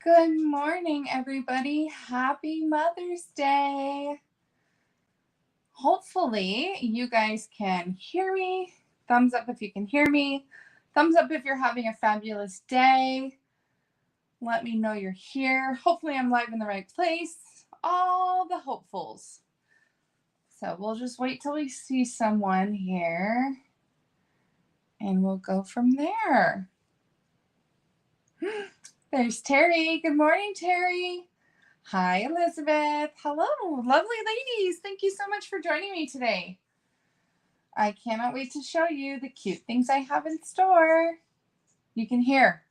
Good morning, everybody. Happy Mother's Day. Hopefully, you guys can hear me. Thumbs up if you can hear me. Thumbs up if you're having a fabulous day. Let me know you're here. Hopefully, I'm live in the right place. All the hopefuls. So we'll just wait till we see someone here, and we'll go from there. There's Terry. Good morning, Terry. Hi, Elizabeth. Hello, lovely ladies. Thank you so much for joining me today. I cannot wait to show you the cute things I have in store. You can hear.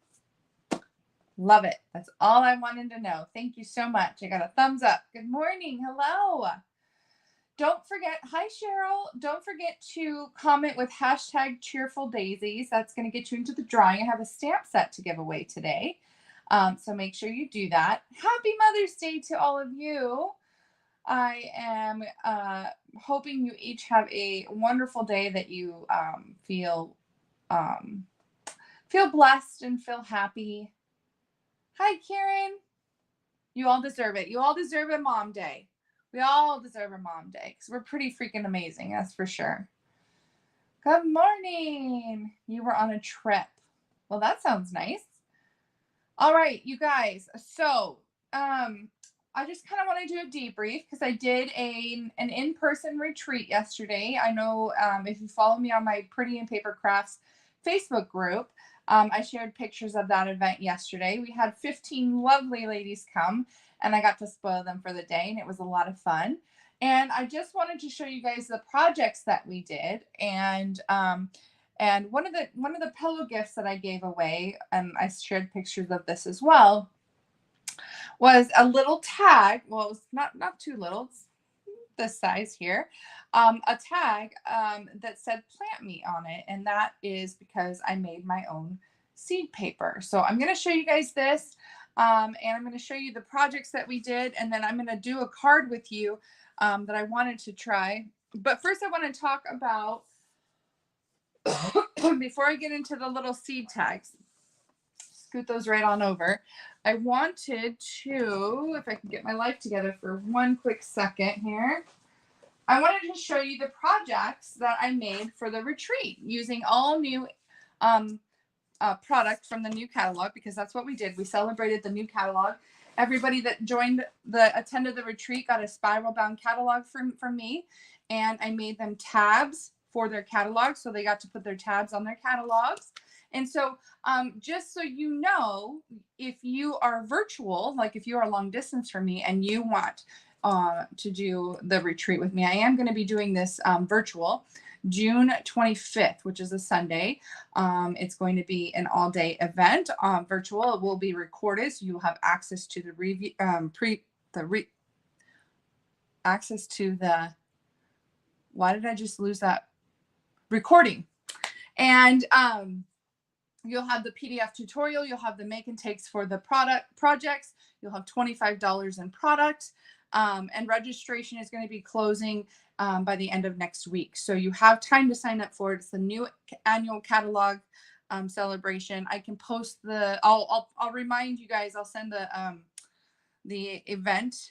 Love it. That's all I wanted to know. Thank you so much. I got a thumbs up. Good morning. Hello. Don't forget, hi Cheryl. Don't forget to comment with hashtag Cheerful Daisies. That's going to get you into the drawing. I have a stamp set to give away today. So make sure you do that. Happy Mother's Day to all of you. I am hoping you each have a wonderful day, that you feel blessed and feel happy. Hi, Karen. You all deserve it. You all deserve a mom day. We all deserve a mom day because we're pretty freaking amazing, that's for sure. Good morning. You were on a trip. Well, that sounds nice. All right, you guys. So, I just kind of want to do a debrief because I did an in-person retreat yesterday. I know if you follow me on my Pretty and Paper Crafts Facebook group, I shared pictures of that event yesterday. We had 15 lovely ladies come, and I got to spoil them for the day, and it was a lot of fun. And I just wanted to show you guys the projects that we did, and one of the pillow gifts that I gave away, and I shared pictures of this as well, was a little tag. Well, it's not too little. It's this size here. A tag that said "Plant Me" on it, and that is because I made my own seed paper. So I'm going to show you guys this, and I'm going to show you the projects that we did, and then I'm going to do a card with you that I wanted to try. But first, I want to talk about before I get into the little seed tags. Scoot those right on over. I wanted to, if I can get my life together for one quick second here, I wanted to show you the projects that I made for the retreat using all new product from the new catalog, because that's what we did. We celebrated the new catalog. Everybody that attended the retreat got a spiral bound catalog from me, and I made them tabs for their catalog, so they got to put their tabs on their catalogs. And so just so you know, if you are virtual, like if you are long distance from me and you want to do the retreat with me, I am going to be doing this virtual June 25th, which is a Sunday. It's going to be an all-day event. Virtual. It will be recorded, so you'll have access to the review, access to the. Why did I just lose that recording? And you'll have the PDF tutorial. You'll have the make and takes for the projects. You'll have $25 in product. And registration is going to be closing by the end of next week. So you have time to sign up for it. It's the new annual catalog celebration. I can post I'll remind you guys. I'll send the event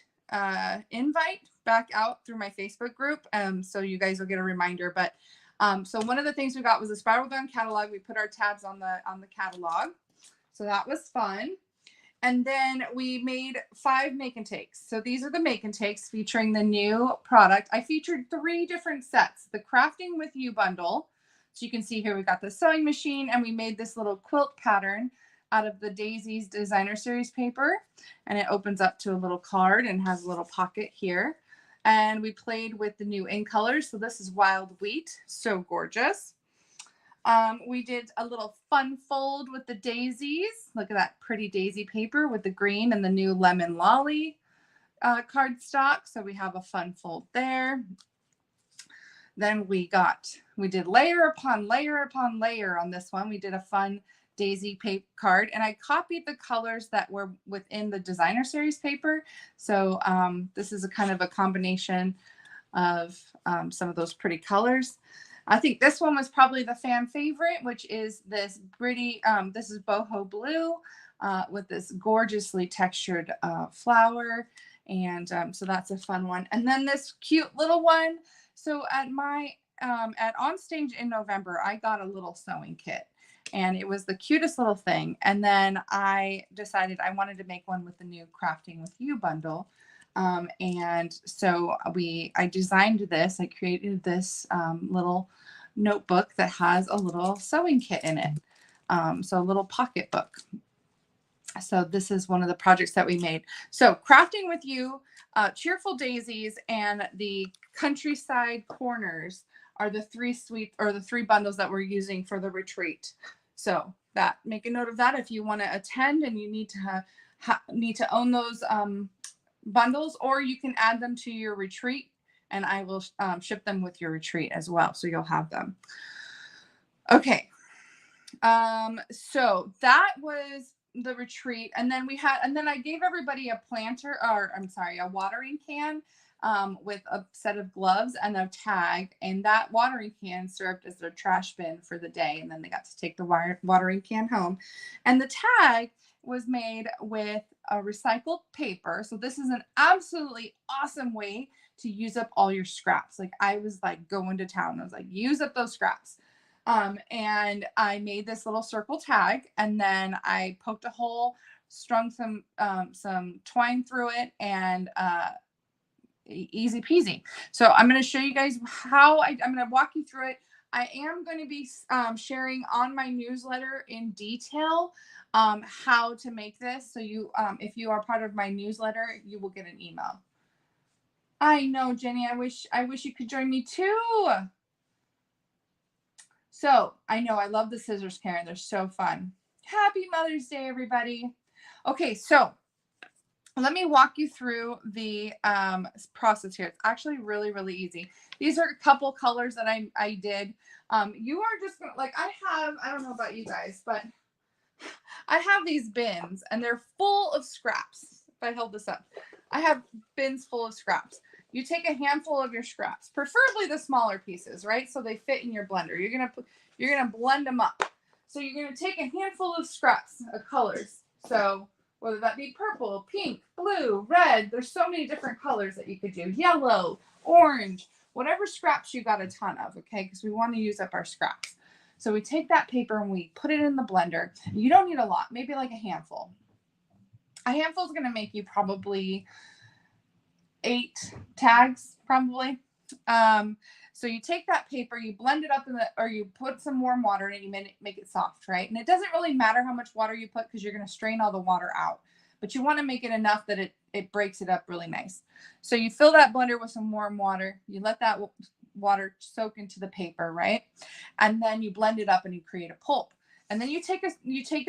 invite back out through my Facebook group. So you guys will get a reminder. But so one of the things we got was a spiral bound catalog. We put our tabs on the catalog. So that was fun. And then we made 5 make and takes. So these are the make and takes featuring the new product. I featured 3 different sets. The Crafting with You bundle. So you can see here we got the sewing machine, and we made this little quilt pattern out of the Daisies Designer Series paper. And it opens up to a little card and has a little pocket here. And we played with the new in colors. So this is Wild Wheat. So gorgeous. We did a little fun fold with the daisies. Look at that pretty daisy paper with the green and the new lemon lolly cardstock. So we have a fun fold there. Then we did layer upon layer upon layer on this one. We did a fun daisy paper card, and I copied the colors that were within the Designer Series paper. So this is a kind of a combination of some of those pretty colors. I think this one was probably the fan favorite, which is this pretty, this is boho blue with this gorgeously textured flower. And so that's a fun one. And then this cute little one. So at my, at On Stage in November, I got a little sewing kit. And it was the cutest little thing. And then I decided I wanted to make one with the new Crafting with You bundle. And so I designed this. I created this little notebook that has a little sewing kit in it. So a little pocket book. So this is one of the projects that we made. So Crafting with You, Cheerful Daisies, and the Countryside Corners are the three bundles that we're using for the retreat. So that, make a note of that if you want to attend and you need to own those bundles, or you can add them to your retreat and I will ship them with your retreat as well. So you'll have them. Okay. So that was the retreat. And then I gave everybody a watering can with a set of gloves and a tag, and that watering can served as their trash bin for the day. And then they got to take the watering can home. And the tag was made with a recycled paper. So this is an absolutely awesome way to use up all your scraps. Like I was like going to town. I was like, use up those scraps. And I made this little circle tag, and then I poked a hole, strung some twine through it, and easy peasy. So I'm going to show you guys how I'm going to walk you through it. I am going to be sharing on my newsletter in detail how to make this. So you, if you are part of my newsletter, you will get an email. I know, Jenny. I wish you could join me too. So I know I love the scissors, Karen. They're so fun. Happy Mother's Day, everybody. Okay, so let me walk you through the process here. It's actually really, really easy. These are a couple colors that I did. You are just gonna, like, I don't know about you guys, but I have these bins and they're full of scraps. If I hold this up, I have bins full of scraps. You take a handful of your scraps, preferably the smaller pieces, right? So they fit in your blender. You're gonna blend them up. So you're gonna take a handful of scraps of colors. So whether that be purple, pink, blue, red, there's so many different colors that you could do. Yellow, orange, whatever scraps you got a ton of, okay? Because we want to use up our scraps. So we take that paper and we put it in the blender. You don't need a lot, maybe like a handful. A handful is gonna make you probably 8 tags, probably. So you take that paper, you blend it up or you put some warm water in it, you make it soft, right? And it doesn't really matter how much water you put because you're going to strain all the water out, but you want to make it enough that it breaks it up really nice. So you fill that blender with some warm water, you let that water soak into the paper, right? And then you blend it up and you create a pulp. And then you take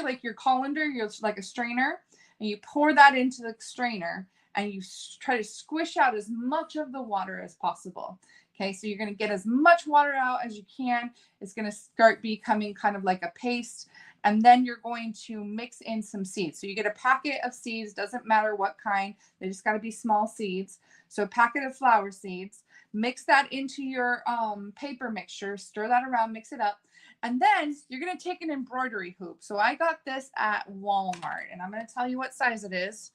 like your colander, like a strainer, and you pour that into the strainer. And you try to squish out as much of the water as possible. Okay, so you're going to get as much water out as you can. It's going to start becoming kind of like a paste. And then you're going to mix in some seeds. So you get a packet of seeds, doesn't matter what kind. They just got to be small seeds. So a packet of flower seeds. Mix that into your paper mixture. Stir that around, mix it up. And then you're going to take an embroidery hoop. So I got this at Walmart. And I'm going to tell you what size it is.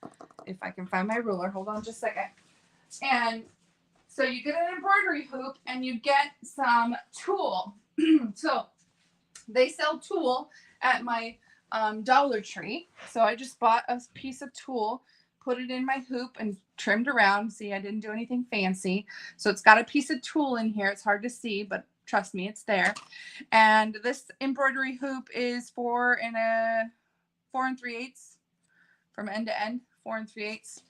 If I can find my ruler. Hold on just a second. And so you get an embroidery hoop and you get some tulle. So they sell tulle at my Dollar Tree. So I just bought a piece of tulle, put it in my hoop and trimmed around. See, I didn't do anything fancy. So it's got a piece of tulle in here. It's hard to see, but trust me, it's there. And this embroidery hoop is 4 3/8 from end to end, 4 3/8.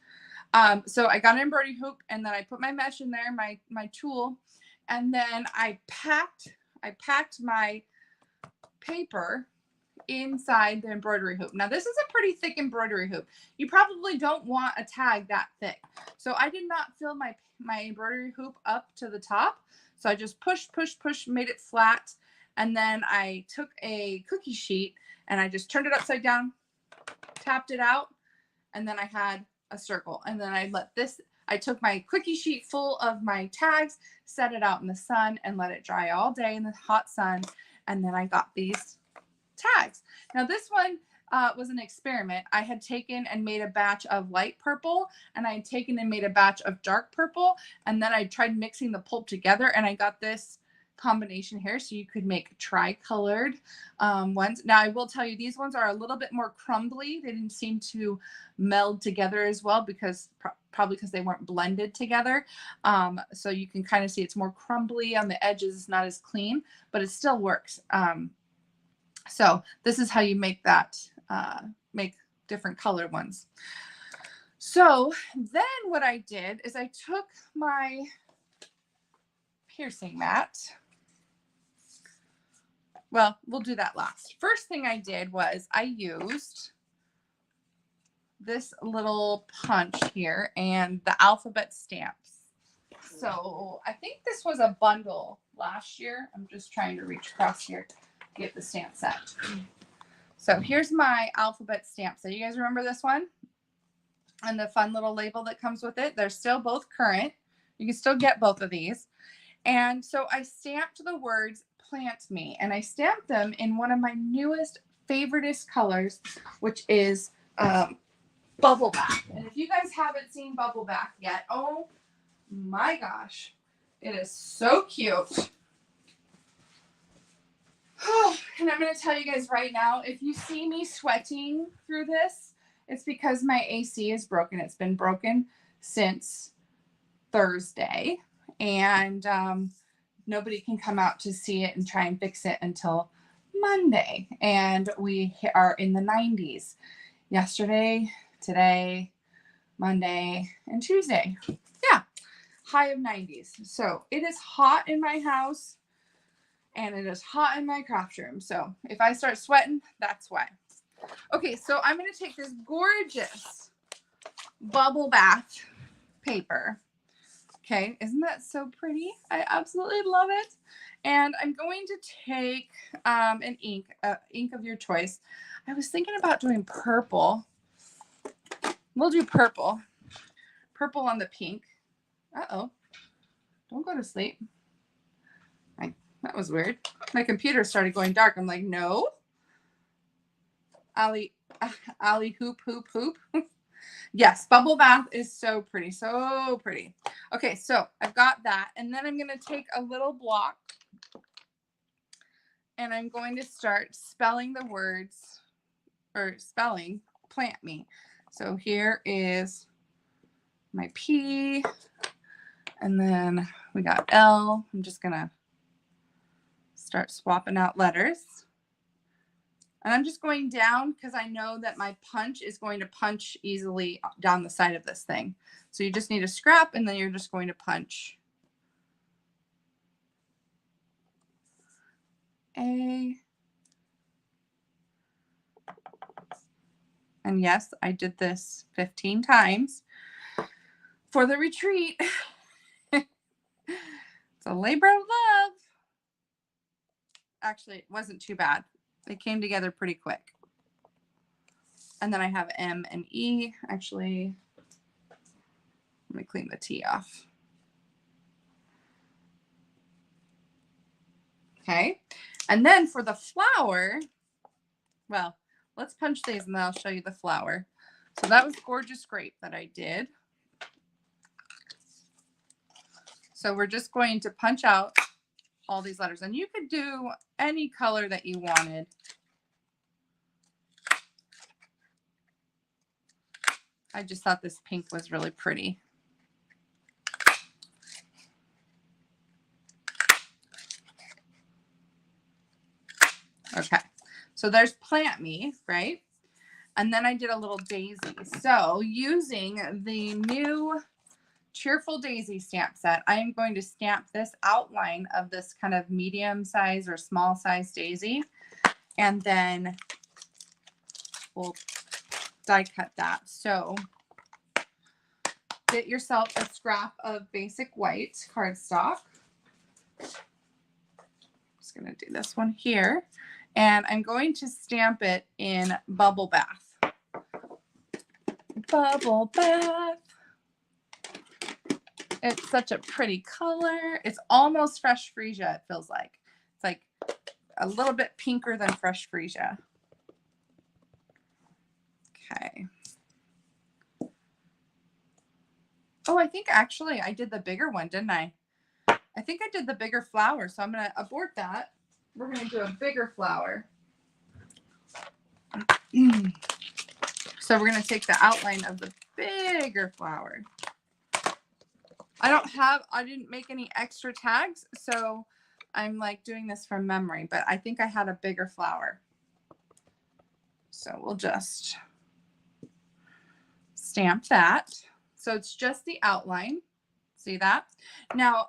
So I got an embroidery hoop and then I put my mesh in there, my tulle, and then I packed my paper inside the embroidery hoop. Now this is a pretty thick embroidery hoop. You probably don't want a tag that thick. So I did not fill my embroidery hoop up to the top. So I just pushed, made it flat. And then I took a cookie sheet and I just turned it upside down, tapped it out. And then I had a circle. And then I let this I took my quickie sheet full of my tags, set it out in the sun, and let it dry all day in the hot sun. And then I got these tags. Now this one was an experiment. I had taken and made a batch of light purple, and I had taken and made a batch of dark purple, and then I tried mixing the pulp together, and I got this combination here, so you could make tri-colored ones. Now I will tell you, these ones are a little bit more crumbly. They didn't seem to meld together as well because probably because they weren't blended together. So you can kind of see it's more crumbly on the edges. It's not as clean, but it still works. So this is how you make that, make different colored ones. So then what I did is I took my piercing mat. Well, we'll do that last. First thing I did was I used this little punch here and the alphabet stamps. So I think this was a bundle last year. I'm just trying to reach across here to get the stamp set. So here's my alphabet stamp set. You guys remember this one? And the fun little label that comes with it. They're still both current. You can still get both of these. And so I stamped the words "Plant Me," and I stamped them in one of my newest favoriteest colors, which is Bubble Bath. And if you guys haven't seen Bubble Bath yet, oh my gosh, it is so cute. And I'm going to tell you guys right now, if you see me sweating through this, it's because my AC is broken. It's been broken since Thursday, and nobody can come out to see it and try and fix it until Monday. And we are in the 90s yesterday, today, Monday, and Tuesday. Yeah, high of 90s. So it is hot in my house, and it is hot in my craft room. So if I start sweating, that's why. Okay, so I'm going to take this gorgeous Bubble Bath paper. Okay, isn't that so pretty? I absolutely love it. And I'm going to take an ink of your choice. I was thinking about doing purple. We'll do purple. Purple on the pink. Uh-oh. Don't go to sleep. That was weird. My computer started going dark. I'm like, no. Ollie hoop, hoop, hoop. Yes, Bubble Bath is so pretty, so pretty. Okay, so I've got that. And then I'm going to take a little block and I'm going to start spelling the words, or spelling "Plant Me." So here is my P, and then we got L. I'm just going to start swapping out letters. And I'm just going down because I know that my punch is going to punch easily down the side of this thing. So you just need a scrap, and then you're just going to punch. A. And yes, I did this 15 times for the retreat. It's a labor of love. Actually, it wasn't too bad. They came together pretty quick. And then I have M and E. Actually, let me clean the T off. Okay. And then for the flower, well, let's punch these and then I'll show you the flower. So that was Gorgeous Grape that I did. So we're just going to punch out all these letters, and you could do any color that you wanted. I just thought this pink was really pretty. Okay, so there's Plant Me, right? And then I did a little daisy. So using the new Cheerful Daisies stamp set, I am going to stamp this outline of this kind of medium size or small size daisy, and then we'll die cut that. So get yourself a scrap of basic white cardstock. I'm just going to do this one here, and I'm going to stamp it in Bubble Bath. Bubble Bath. It's such a pretty color. It's almost fresh freesia, it feels like. It's like a little bit pinker than fresh freesia. Okay. Oh, I think actually I did the bigger one, didn't I? I think I did the bigger flower, so I'm going to abort that. We're going to do a bigger flower. So we're going to take the outline of the bigger flower. I didn't make any extra tags, so I'm like doing this from memory, but I think I had a bigger flower. So we'll just stamp that. So it's just the outline. See that? Now,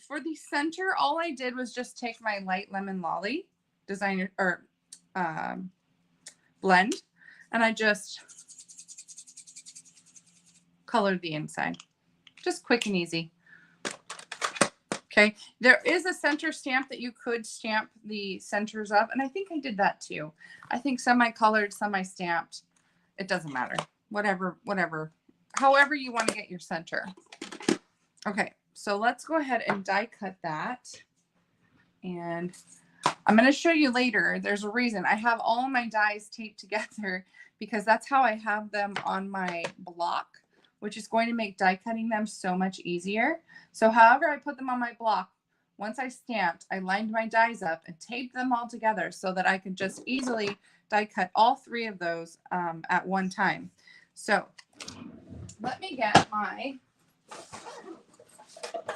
for the center, all I did was just take my light lemon lolly designer or blend, and I just colored the inside. Just quick and easy. Okay, there is a center stamp that you could stamp the centers of, and I think I did that too. I think some I colored, some I stamped. It doesn't matter. Whatever, however you want to get your center. Okay, so let's go ahead and die cut that. And I'm going to show you later. There's a reason. I have all of my dies taped together because that's how I have them on my block, which is going to make die cutting them so much easier. So however I put them on my block, once I stamped, I lined my dies up and taped them all together so that I could just easily die cut all three of those at one time. So let me get my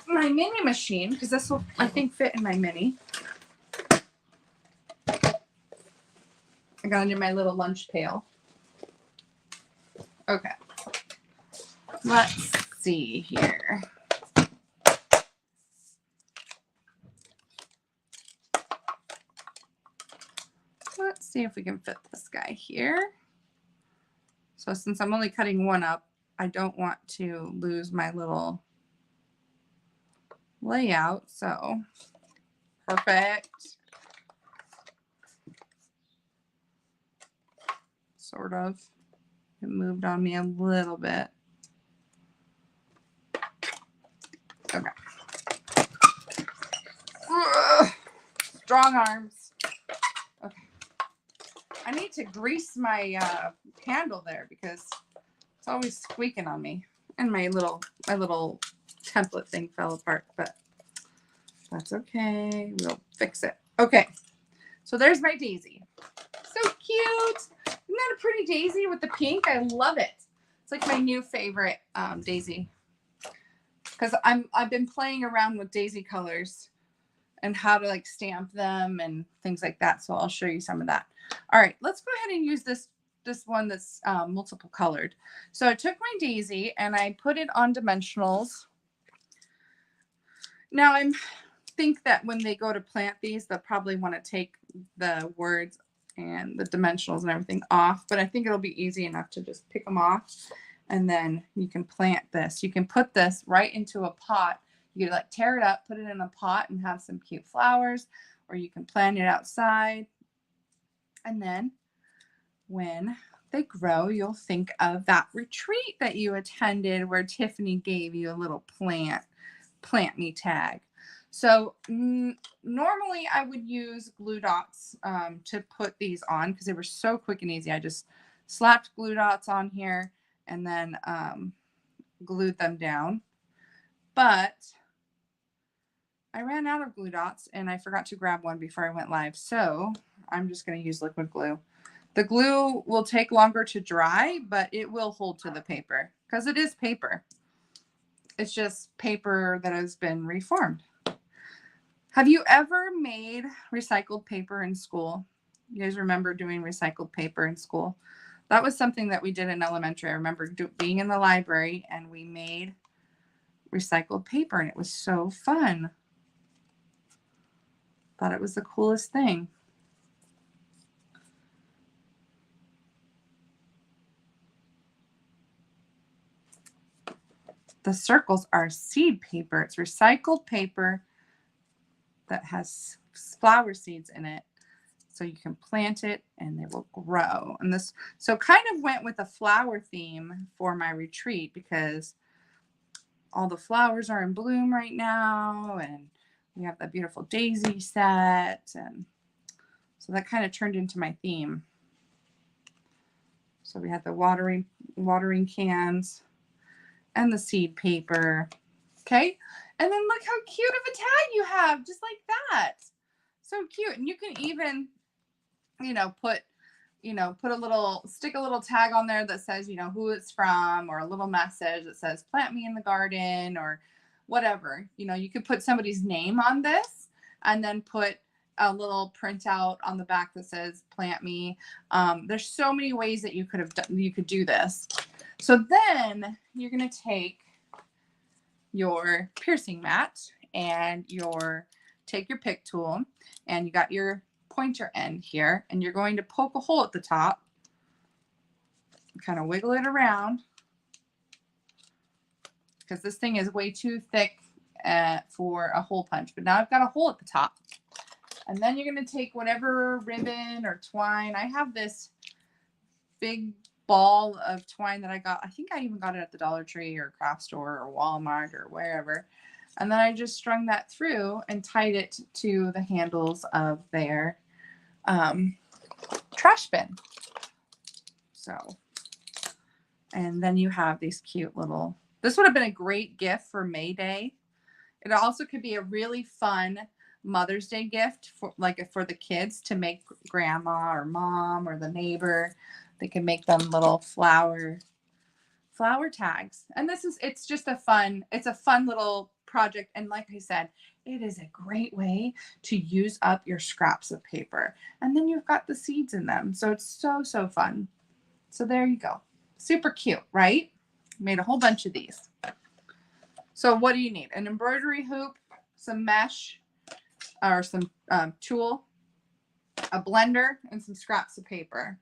mini machine, because this will, I think, fit in my mini. I got it in my little lunch pail. Okay. Let's see here. Let's see if we can fit this guy here. So since I'm only cutting one up, I don't want to lose my little layout. So perfect. Sort of. It moved on me a little bit. Okay. Ugh. Strong arms. Okay. I need to grease my handle there because it's always squeaking on me. And my little template thing fell apart, but that's okay. We'll fix it. Okay. So there's my daisy. So cute. Isn't that a pretty daisy with the pink? I love it. It's like my new favorite daisy. Because I've been playing around with daisy colors and how to like stamp them and things like that. So I'll show you some of that. All right, let's go ahead and use this one that's multiple colored. So I took my daisy and I put it on dimensionals. Now I think that when they go to plant these, they'll probably want to take the words and the dimensionals and everything off, but I think it'll be easy enough to just pick them off. And then you can plant this. You can put this right into a pot. You can like tear it up, put it in a pot and have some cute flowers, or you can plant it outside. And then when they grow, you'll think of that retreat that you attended where Tiffany gave you a little plant me tag. So normally I would use glue dots to put these on because they were so quick and easy. I just slapped glue dots on here and then glued them down. But I ran out of glue dots and I forgot to grab one before I went live. So I'm just going to use liquid glue. The glue will take longer to dry, but it will hold to the paper because it is paper. It's just paper that has been reformed. Have you ever made recycled paper in school? You guys remember doing recycled paper in school? That was something that we did in elementary. I remember being in the library and we made recycled paper and it was so fun. Thought it was the coolest thing. The circles are seed paper. It's recycled paper that has flower seeds in it. So you can plant it and they will grow. And this, so kind of went with a flower theme for my retreat because all the flowers are in bloom right now, and we have the beautiful daisy set, and so that kind of turned into my theme. So we had the watering cans and the seed paper. Okay. And then look how cute of a tag you have, just like that. So cute. And you can even, stick a little tag on there that says, who it's from, or a little message that says, plant me in the garden, or whatever. You could put somebody's name on this and then put a little printout on the back that says, plant me. There's so many ways that you could do this. So then you're going to take your piercing mat and take your pick tool, and you got your pointer end here, and you're going to poke a hole at the top, kind of wiggle it around, because this thing is way too thick for a hole punch. But now I've got a hole at the top, and then you're going to take whatever ribbon or twine. I have this big ball of twine that I got. I think I even got it at the Dollar Tree or craft store or Walmart or wherever. And then I just strung that through and tied it to the handles of their trash bin. So, and then you have these cute little, this would have been a great gift for May Day. It also could be a really fun Mother's Day gift for the kids to make grandma or mom or the neighbor. They can make them little flower tags. And it's just a fun little project. And like I said, it is a great way to use up your scraps of paper. And then you've got the seeds in them. So it's so, so fun. So there you go. Super cute, right? Made a whole bunch of these. So what do you need? An embroidery hoop, some mesh, or some tulle, a blender, and some scraps of paper.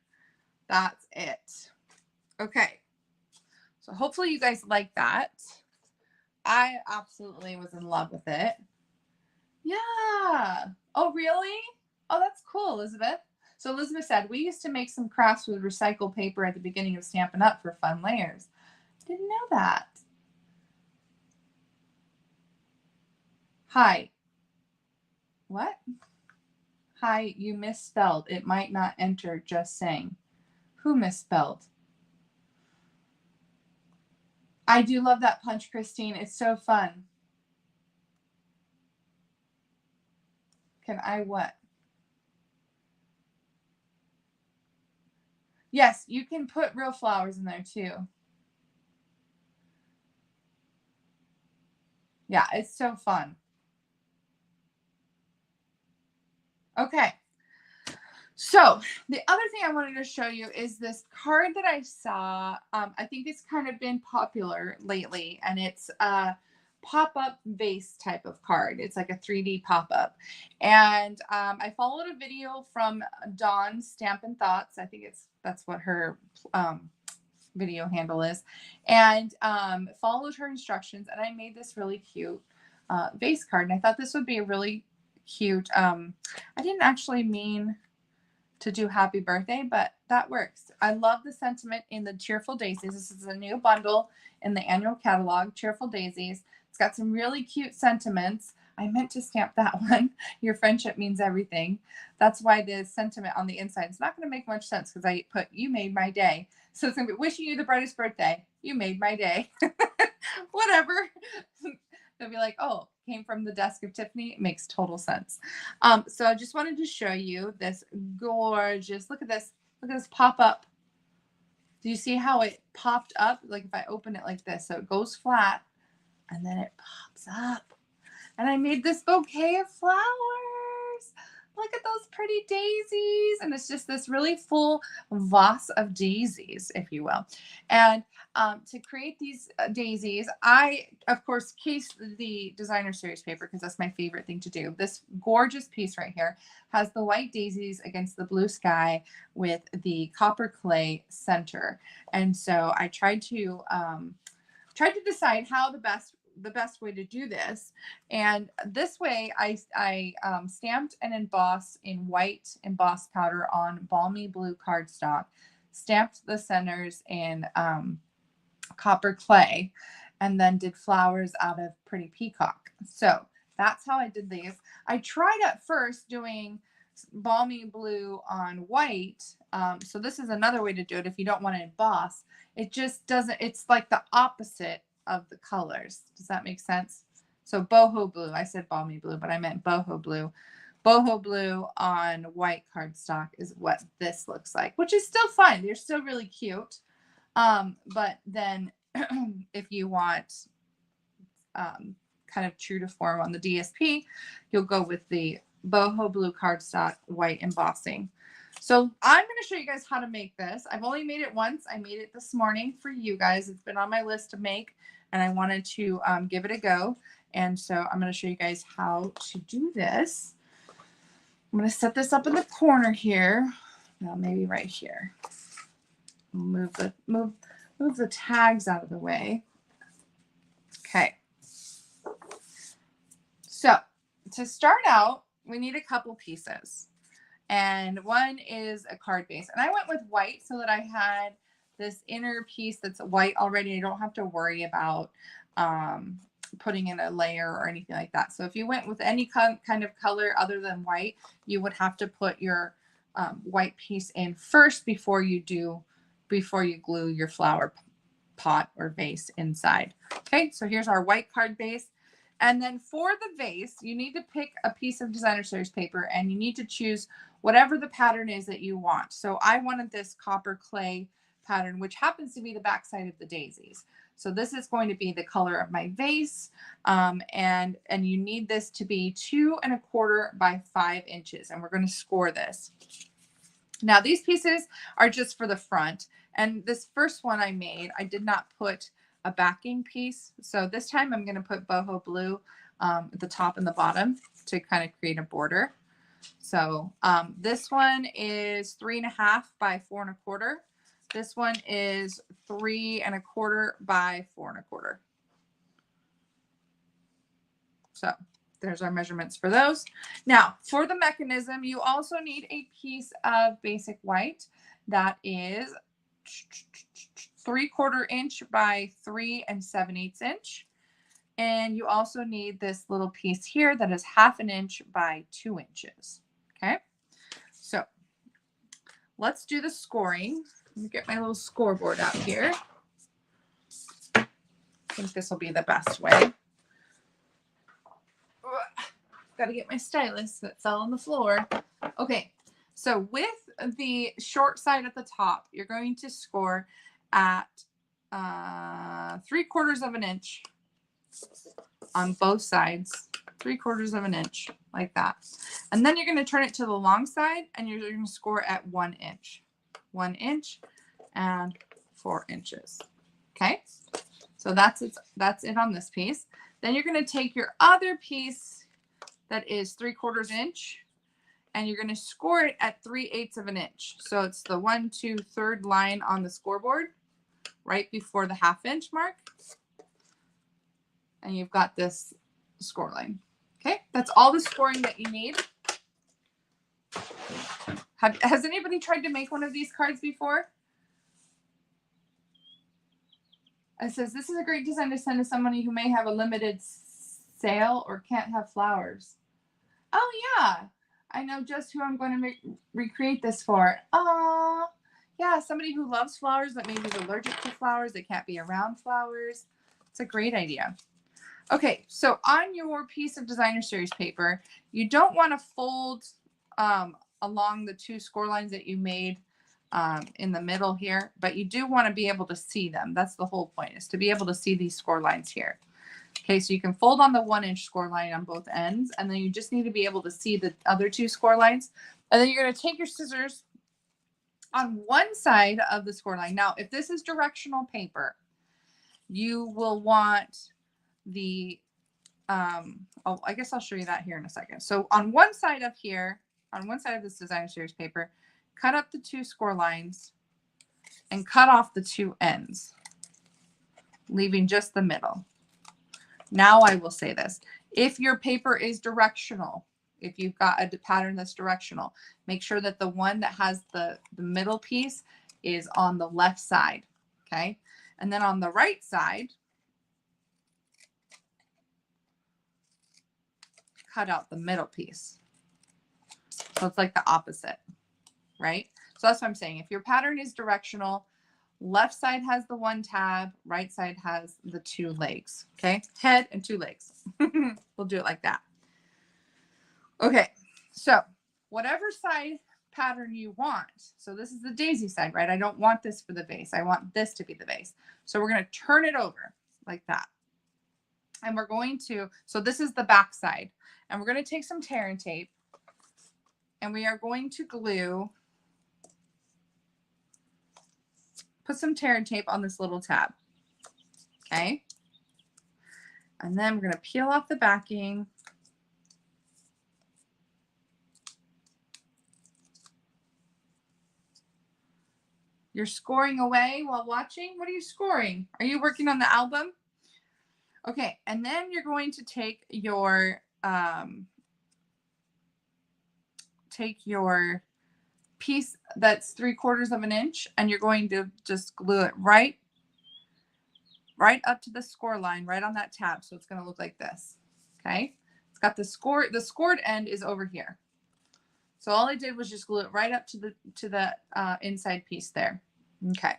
That's it. Okay. So hopefully you guys like that. I absolutely was in love with it. Yeah. Oh, really? Oh, that's cool, Elizabeth. So Elizabeth said, we used to make some crafts with recycled paper at the beginning of Stampin' Up! For fun layers. Didn't know that. Hi. What? Hi, you misspelled. It might not enter, just saying. Who misspelled? I do love that punch, Christine. It's so fun. Can I what? Yes, you can put real flowers in there too. Yeah, it's so fun. Okay. So the other thing I wanted to show you is this card that I saw. I think it's kind of been popular lately, and it's a pop-up vase type of card. It's like a 3D pop-up. And I followed a video from Dawn Stampin' Thoughts. I think that's what her video handle is. And followed her instructions, and I made this really cute vase card. And I thought this would be a really cute. I didn't actually mean to do happy birthday, but that works. I love the sentiment in the Cheerful Daisies. This is a new bundle in the annual catalog, Cheerful Daisies. It's got some really cute sentiments. I meant to stamp that one. Your friendship means everything. That's why the sentiment on the inside is not going to make much sense, because I put, you made my day. So it's going to be, wishing you the brightest birthday. You made my day. Whatever. They'll be like, oh, came from the desk of Tiffany. It makes total sense. So I just wanted to show you this gorgeous, look at this pop up. Do you see how it popped up? Like if I open it like this, so it goes flat and then it pops up. And I made this bouquet of flowers. Look at those pretty daisies. And it's just this really full vase of daisies, if you will. And to create these daisies, I, of course, cased the designer series paper because that's my favorite thing to do. This gorgeous piece right here has the white daisies against the blue sky with the copper clay center. And so I tried to decide how the best way to do this. And this way I stamped and embossed in white embossed powder on balmy blue cardstock, stamped the centers in copper clay, and then did flowers out of Pretty Peacock. So that's how I did these. I tried at first doing balmy blue on white. So this is another way to do it if you don't want to emboss. It just doesn't, it's like the opposite of the colors. Does that make sense? So boho blue, I said balmy blue, but I meant boho blue. Boho blue on white cardstock is what this looks like, which is still fine. They're still really cute. But then if you want kind of true to form on the DSP, you'll go with the boho blue cardstock white embossing. So I'm going to show you guys how to make this. I've only made it once. I made it this morning for you guys. It's been on my list to make, and I wanted to give it a go. And so I'm going to show you guys how to do this. I'm going to set this up in the corner here. Well, maybe right here. Move the tags out of the way. Okay. So to start out, we need a couple pieces. And one is a card base. And I went with white so that I had this inner piece that's white already. I don't have to worry about putting in a layer or anything like that. So if you went with any kind of color other than white, you would have to put your white piece in first before you glue your flower pot or vase inside. Okay, so here's our white card base. And then for the vase, you need to pick a piece of designer series paper, and you need to choose whatever the pattern is that you want. So I wanted this copper clay pattern, which happens to be the backside of the daisies. So this is going to be the color of my vase. And you need this to be 2 1/4 by 5 inches. And we're going to score this. Now these pieces are just for the front. And this first one I made, I did not put a backing piece. So this time I'm going to put boho blue at the top and the bottom to kind of create a border. So this one is 3 1/2 by 4 1/4. This one is 3 1/4 by 4 1/4. So there's our measurements for those. Now for the mechanism, you also need a piece of basic white that is 3/4 inch by 3 7/8 inch. And you also need this little piece here that is 1/2 inch by 2 inches. Okay, so let's do the scoring. Let me get my little scoreboard out here. I think this will be the best way. Got to get my stylus that fell on the floor. Okay, so with the short side at the top, you're going to score at 3/4 inch on both sides, 3/4 inch like that. And then you're going to turn it to the long side, and you're going to score at 1 inch, 1 inch and 4 inches. Okay, so that's it on this piece. Then you're going to take your other piece that is 3/4 inch, and you're going to score it at 3/8 inch. So it's the 1, 2, 3rd line on the scoreboard right before the 1/2 inch mark. And you've got this score line. Okay, that's all the scoring that you need. Has anybody tried to make one of these cards before? It says, this is a great design to send to somebody who may have a limited sale or can't have flowers. Oh, yeah. I know just who I'm going to recreate this for. Yeah, somebody who loves flowers but maybe is allergic to flowers. They can't be around flowers. It's a great idea. Okay, so on your piece of designer series paper, you don't want to fold along the 2 score lines that you made in the middle here, but you do want to be able to see them. That's the whole point, is to be able to see these score lines here. Okay, so you can fold on the 1 inch score line on both ends, and then you just need to be able to see the other 2 score lines. And then you're going to take your scissors on one side of the score line. Now, if this is directional paper, you will want the, I guess I'll show you that here in a second. So on one side of here, on one side of this designer series paper, cut up the 2 score lines and cut off the 2 ends, leaving just the middle. Now I will say this. If your paper is directional, if you've got a pattern that's directional, make sure that the one that has the middle piece is on the left side, okay? And then on the right side, cut out the middle piece. So it's like the opposite, right? So that's what I'm saying. If your pattern is directional, left side has the one tab, right side has the two legs, okay? Head and two legs. We'll do it like that. Okay, so whatever side pattern you want. So this is the daisy side, right? I don't want this for the vase. I want this to be the vase. So we're going to turn it over like that. And we're going to, so this is the back side. And we're going to take some tear and tape. And we are going to glue, put some tear and tape on this little tab. Okay. And then we're going to peel off the backing. You're scoring away while watching? What are you scoring? Are you working on the album? Okay, and then you're going to take your piece that's 3/4 of an inch, and you're going to just glue it right up to the score line, right on that tab. So it's going to look like this. Okay, it's got the scored end is over here. So all I did was just glue it right up to the inside piece there. Okay.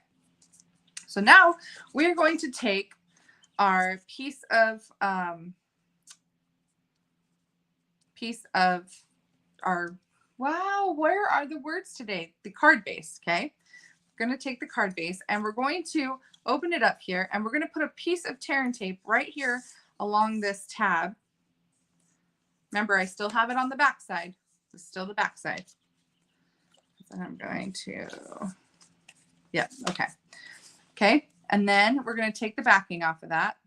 So now we're going to take our piece of our, wow, where are the words today? The card base. Okay. We're going to take the card base and we're going to open it up here and we're going to put a piece of tear and tape right here along this tab. Remember, I still have it on the back side. It's still the back side. So I'm going to, yeah, okay. Okay, and then we're going to take the backing off of that.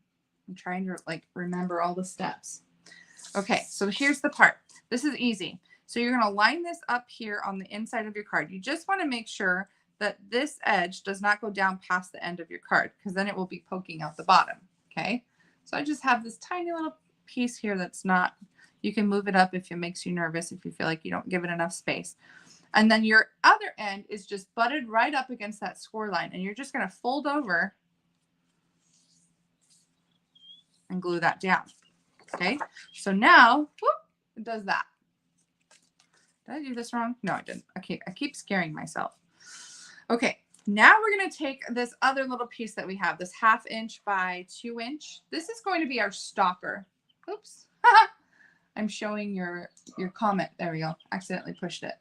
I'm trying to like remember all the steps. Okay, so here's the part. This is easy. So you're going to line this up here on the inside of your card. You just want to make sure that this edge does not go down past the end of your card because then it will be poking out the bottom. Okay, so I just have this tiny little piece here that's not, you can move it up if it makes you nervous, if you feel like you don't give it enough space. And then your other end is just butted right up against that score line. And you're just going to fold over and glue that down. Okay. So now, whoop, it does that. Did I do this wrong? No, I didn't. Okay. I keep scaring myself. Okay. Now we're going to take this other little piece that we have, this 1/2 inch by 2 inch. This is going to be our stopper. Oops. I'm showing your comment. There we go. Accidentally pushed it.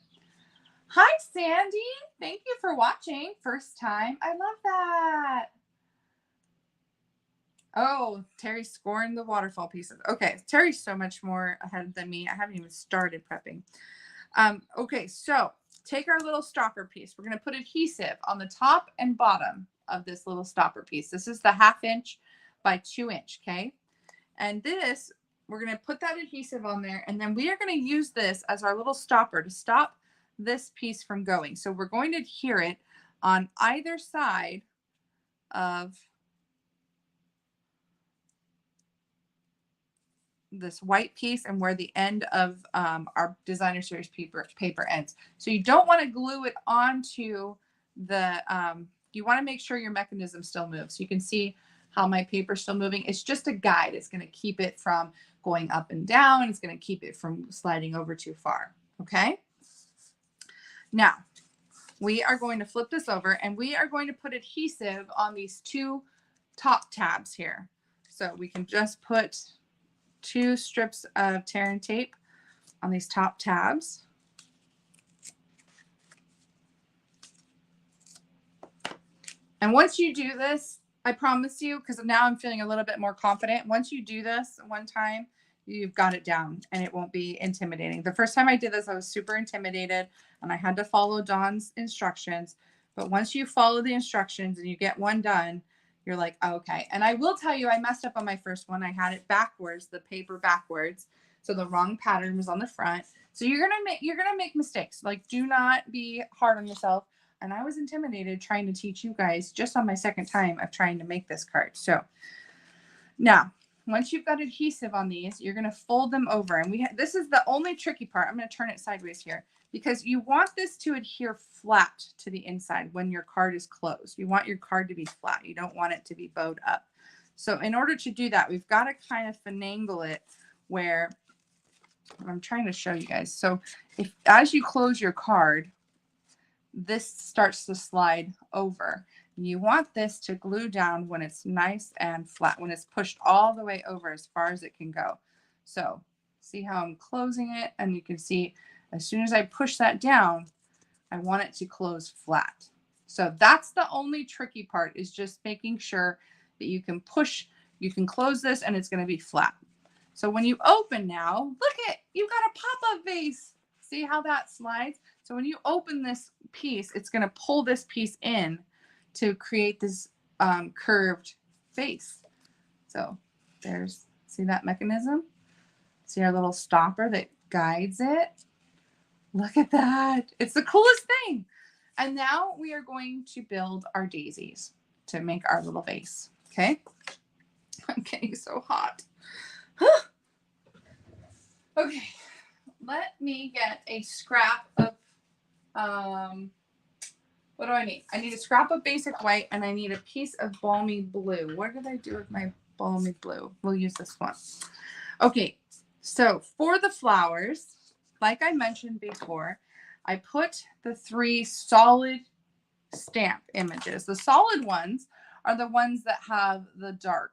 Hi, Sandy. Thank you for watching. First time. I love that. Oh, Terry's scoring the waterfall pieces. Okay, Terry's so much more ahead than me. I haven't even started prepping. Okay, so take our little stopper piece. We're going to put adhesive on the top and bottom of this little stopper piece. This is the 1/2 inch by 2 inch, okay? And this, we're going to put that adhesive on there, and then we are going to use this as our little stopper to stop this piece from going. So we're going to adhere it on either side of this white piece and where the end of our designer series paper ends. So you don't want to glue it onto the, you want to make sure your mechanism still moves. So you can see how my paper is still moving. It's just a guide. It's going to keep it from going up and down. It's going to keep it from sliding over too far. Okay. Now we are going to flip this over and we are going to put adhesive on these two top tabs here. So we can just put 2 strips of tear and tape on these top tabs. And once you do this, I promise you, because now I'm feeling a little bit more confident. Once you do this one time, you've got it down and it won't be intimidating. The first time I did this, I was super intimidated and I had to follow Dawn's instructions. But once you follow the instructions and you get one done, you're like, oh, okay. And I will tell you, I messed up on my first one. I had it backwards, the paper backwards. So the wrong pattern was on the front. So you're gonna make mistakes. Like, do not be hard on yourself. And I was intimidated trying to teach you guys just on my second time of trying to make this card. So now, once you've got adhesive on these, you're going to fold them over. And this is the only tricky part. I'm going to turn it sideways here because you want this to adhere flat to the inside when your card is closed. You want your card to be flat. You don't want it to be bowed up. So in order to do that, we've got to kind of finagle it where I'm trying to show you guys. So if as you close your card, this starts to slide over. You want this to glue down when it's nice and flat, when it's pushed all the way over as far as it can go. So see how I'm closing it, and you can see as soon as I push that down, I want it to close flat. So that's the only tricky part, is just making sure that you can push, you can close this and it's going to be flat. So when you open now, look at, you've got a pop-up vase. See how that slides? So when you open this piece, it's going to pull this piece in to create this curved vase. So there's, see that mechanism? See our little stopper that guides it? Look at that. It's the coolest thing. And now we are going to build our daisies to make our little vase. Okay. I'm getting so hot. Okay. Let me get a scrap of, what do I need? I need a scrap of basic white, and I need a piece of balmy blue. What did I do with my balmy blue? We'll use this one. Okay. So for the flowers, like I mentioned before, I put the 3 solid stamp images. The solid ones are the ones that have the dark.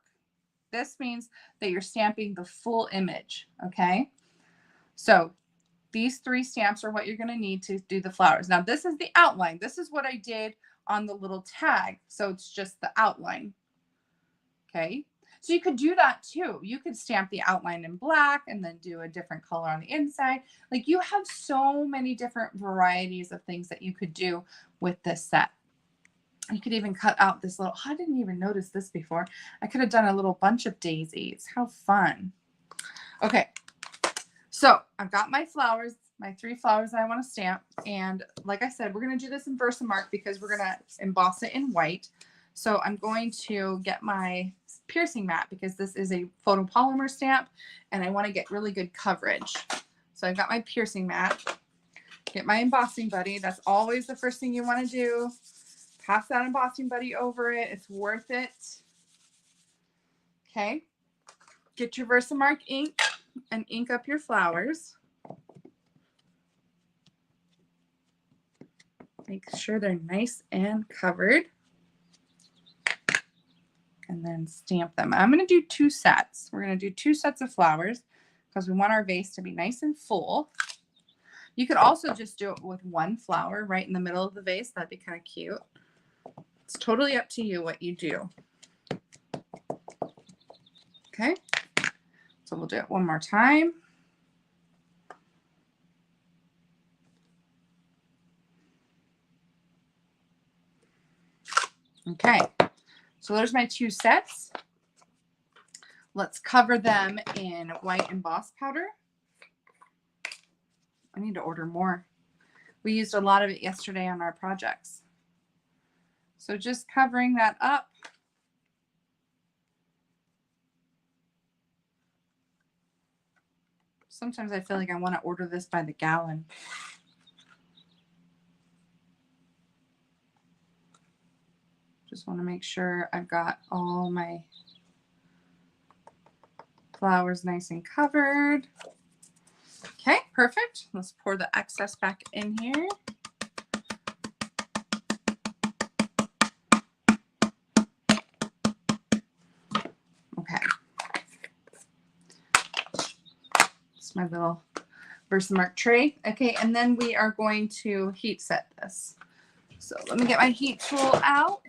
This means that you're stamping the full image, okay? So these 3 stamps are what you're going to need to do the flowers. Now, this is the outline. This is what I did on the little tag. So it's just the outline, okay? So you could do that too. You could stamp the outline in black and then do a different color on the inside. Like, you have so many different varieties of things that you could do with this set. You could even cut out this little, I didn't even notice this before. I could have done a little bunch of daisies. How fun. Okay. So I've got my flowers, my 3 flowers that I want to stamp. And like I said, we're going to do this in Versamark because we're going to emboss it in white. So I'm going to get my piercing mat because this is a photopolymer stamp and I want to get really good coverage. So I've got my piercing mat, get my embossing buddy. That's always the first thing you want to do. Pass that embossing buddy over it. It's worth it. Okay. Get your Versamark ink and ink up your flowers. Make sure they're nice and covered. And then stamp them. I'm going to do 2 sets. We're going to do 2 sets of flowers because we want our vase to be nice and full. You could also just do it with 1 flower right in the middle of the vase. That'd be kind of cute. It's totally up to you what you do. Okay. So we'll do it one more time. Okay. So there's my 2 sets. Let's cover them in white emboss powder. I need to order more. We used a lot of it yesterday on our projects. So just covering that up. Sometimes I feel like I want to order this by the gallon. Just want to make sure I've got all my flowers nice and covered. Okay, perfect. Let's pour the excess back in here. Okay. It's my little Versamark tray. Okay, and then we are going to heat set this. So let me get my heat tool out.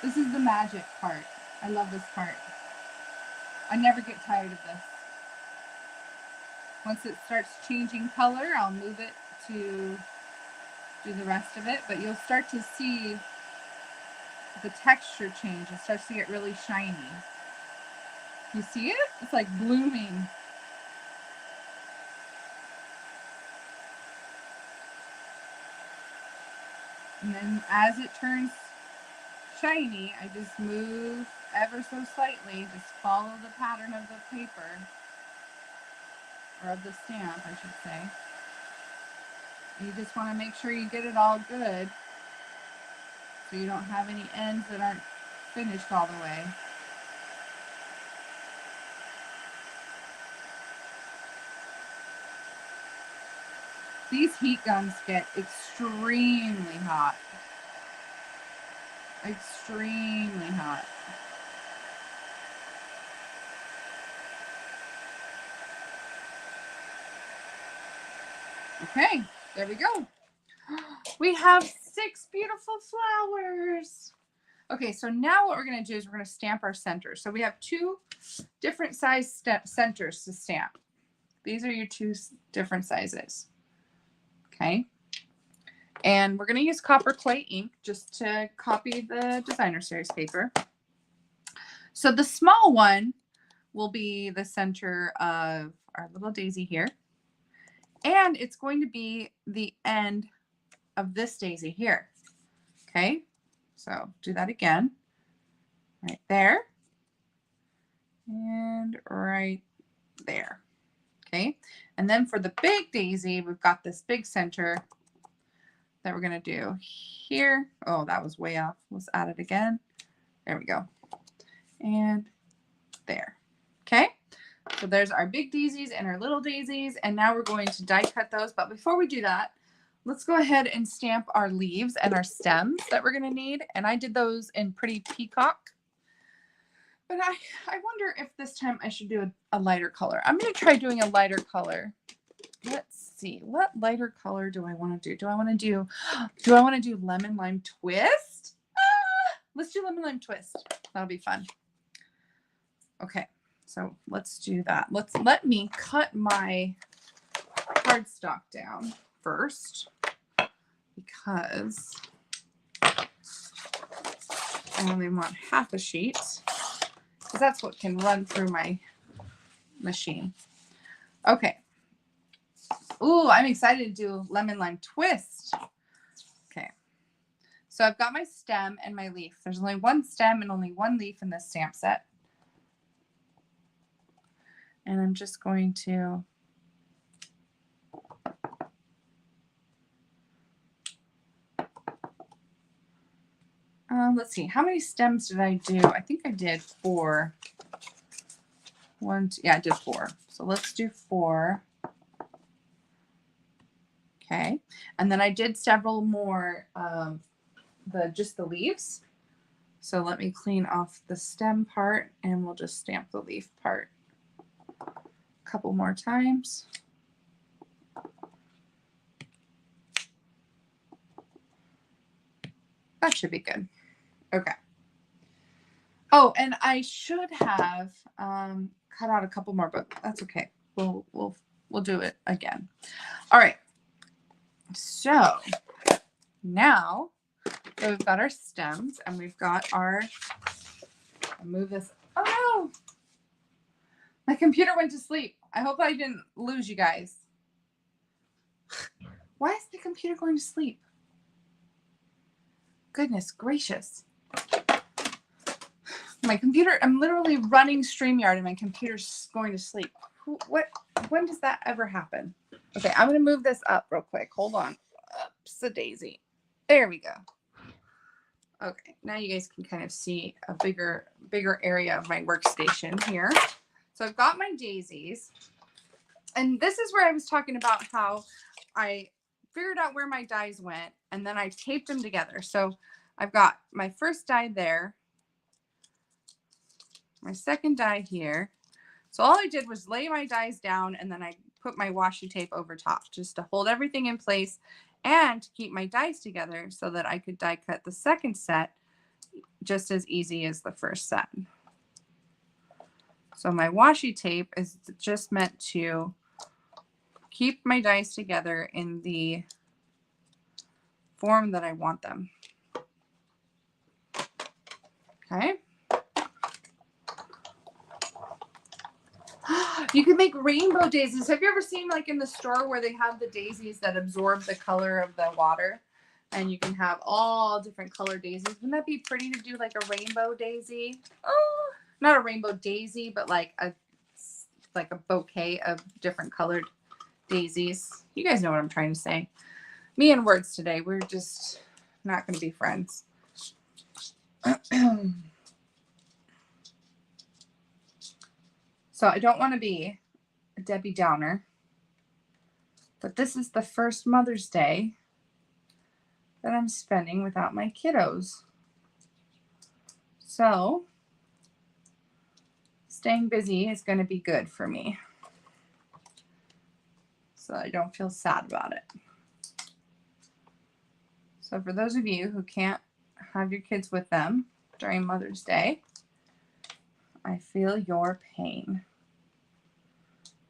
This is the magic part. I love this part. I never get tired of this. Once it starts changing color, I'll move it to do the rest of it, but you'll start to see the texture change. It starts to get really shiny. You see it? It's like blooming. And then as it turns shiny, I just move ever so slightly, just follow the pattern of the paper, or of the stamp, I should say. You just want to make sure you get it all good so you don't have any ends that aren't finished all the way. These heat guns get extremely hot. Extremely hot. Okay, there we go. We have 6 beautiful flowers. Okay, so now what we're going to do is we're going to stamp our centers. So we have 2 different size centers to stamp. These are your 2 different sizes. Okay. And we're going to use copper clay ink just to copy the designer series paper. So the small one will be the center of our little daisy here. And it's going to be the end of this daisy here. Okay. So do that again. Right there. And right there. Okay. And then for the big daisy, we've got this big center that we're going to do here. Oh, that was way off. Let's add it again. There we go. And there. Okay. So there's our big daisies and our little daisies. And now we're going to die cut those. But before we do that, let's go ahead and stamp our leaves and our stems that we're going to need. And I did those in Pretty Peacock. But I wonder if this time I should do a lighter color. I'm going to try doing a lighter color. Let's see. What lighter color do I want to do? Do I want to do lemon lime twist? Let's do lemon lime twist. That'll be fun. Okay. So let's do that. Let me cut my cardstock down first because I only want half a sheet because that's what can run through my machine. Okay. Ooh, I'm excited to do lemon lime twist. Okay. So I've got my stem and my leaf. There's only 1 stem and only 1 leaf in this stamp set. And I'm just going to let's see, how many stems did I do? I think I did 4. 1, 2, yeah, I did 4. So let's do 4. Okay. And then I did several more of just the leaves. So let me clean off the stem part and we'll just stamp the leaf part a couple more times. That should be good. Okay. Oh, and I should have cut out a couple more, but that's okay. We'll do it again. All right. So now that we've got our stems and we've got our, I'll move this. Oh no, my computer went to sleep. I hope I didn't lose you guys. Why is the computer going to sleep? Goodness gracious. My computer, I'm literally running StreamYard and my computer's going to sleep. When does that ever happen? Okay, I'm going to move this up real quick. Hold on. Oops, a daisy. There we go. Okay, now you guys can kind of see a bigger area of my workstation here. So I've got my daisies. And this is where I was talking about how I figured out where my dies went and then I taped them together. So I've got my first die there, my second die here. So all I did was lay my dies down and then I put my washi tape over top just to hold everything in place and to keep my dies together so that I could die cut the second set just as easy as the first set. So my washi tape is just meant to keep my dies together in the form that I want them. Okay. You can make rainbow daisies. Have you ever seen like in the store where they have the daisies that absorb the color of the water? And you can have all different color daisies. Wouldn't that be pretty to do like a rainbow daisy? Oh, not a rainbow daisy, but like a bouquet of different colored daisies. You guys know what I'm trying to say. Me and words today. We're just not going to be friends. So I don't want to be a Debbie Downer, but this is the first Mother's Day that I'm spending without my kiddos. So staying busy is going to be good for me, so I don't feel sad about it. So for those of you who can't have your kids with them during Mother's Day, I feel your pain.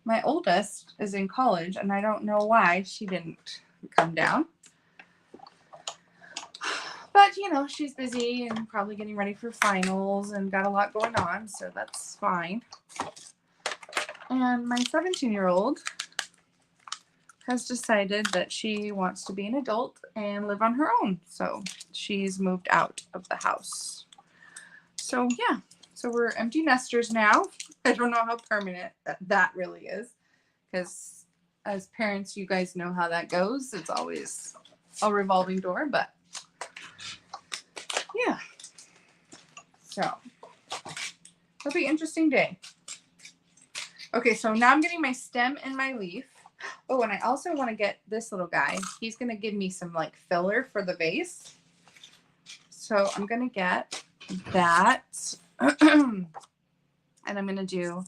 My oldest is in college, and I don't know why she didn't come down. But, you know, she's busy and probably getting ready for finals and got a lot going on, so that's fine. And my 17-year-old has decided that she wants to be an adult and live on her own. So she's moved out of the house. So, yeah. So we're empty nesters now. I don't know how permanent that really is, because as parents, you guys know how that goes. It's always a revolving door, but yeah. So it'll be an interesting day. Okay, so now I'm getting my stem and my leaf. Oh, and I also want to get this little guy. He's going to give me some like filler for the vase. So I'm going to get that. And I'm going to do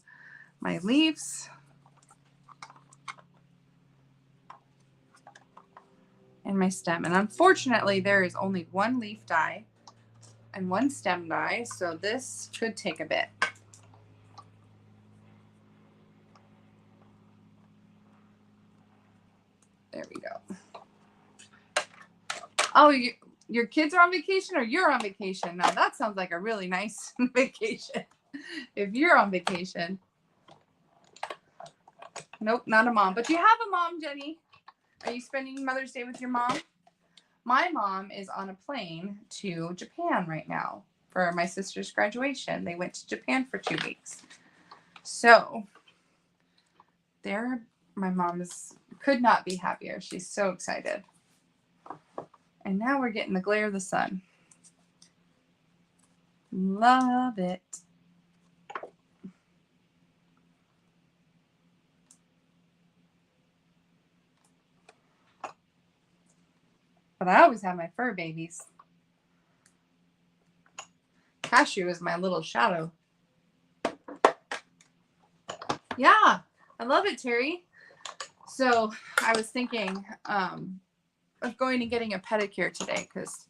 my leaves. And my stem. And unfortunately, there is only one leaf die and one stem die. So this could take a bit. There we go. Oh, your kids are on vacation or you're on vacation? Now that sounds like a really nice vacation. If you're on vacation. Nope, not a mom. But you have a mom, Jenny. Are you spending Mother's Day with your mom? My mom is on a plane to Japan right now for my sister's graduation. They went to Japan for 2 weeks. So my mom could not be happier. She's so excited. And now we're getting the glare of the sun. Love it. But I always have my fur babies. Cashew is my little shadow. Yeah, I love it, Terry. So I was thinking of going and getting a pedicure today because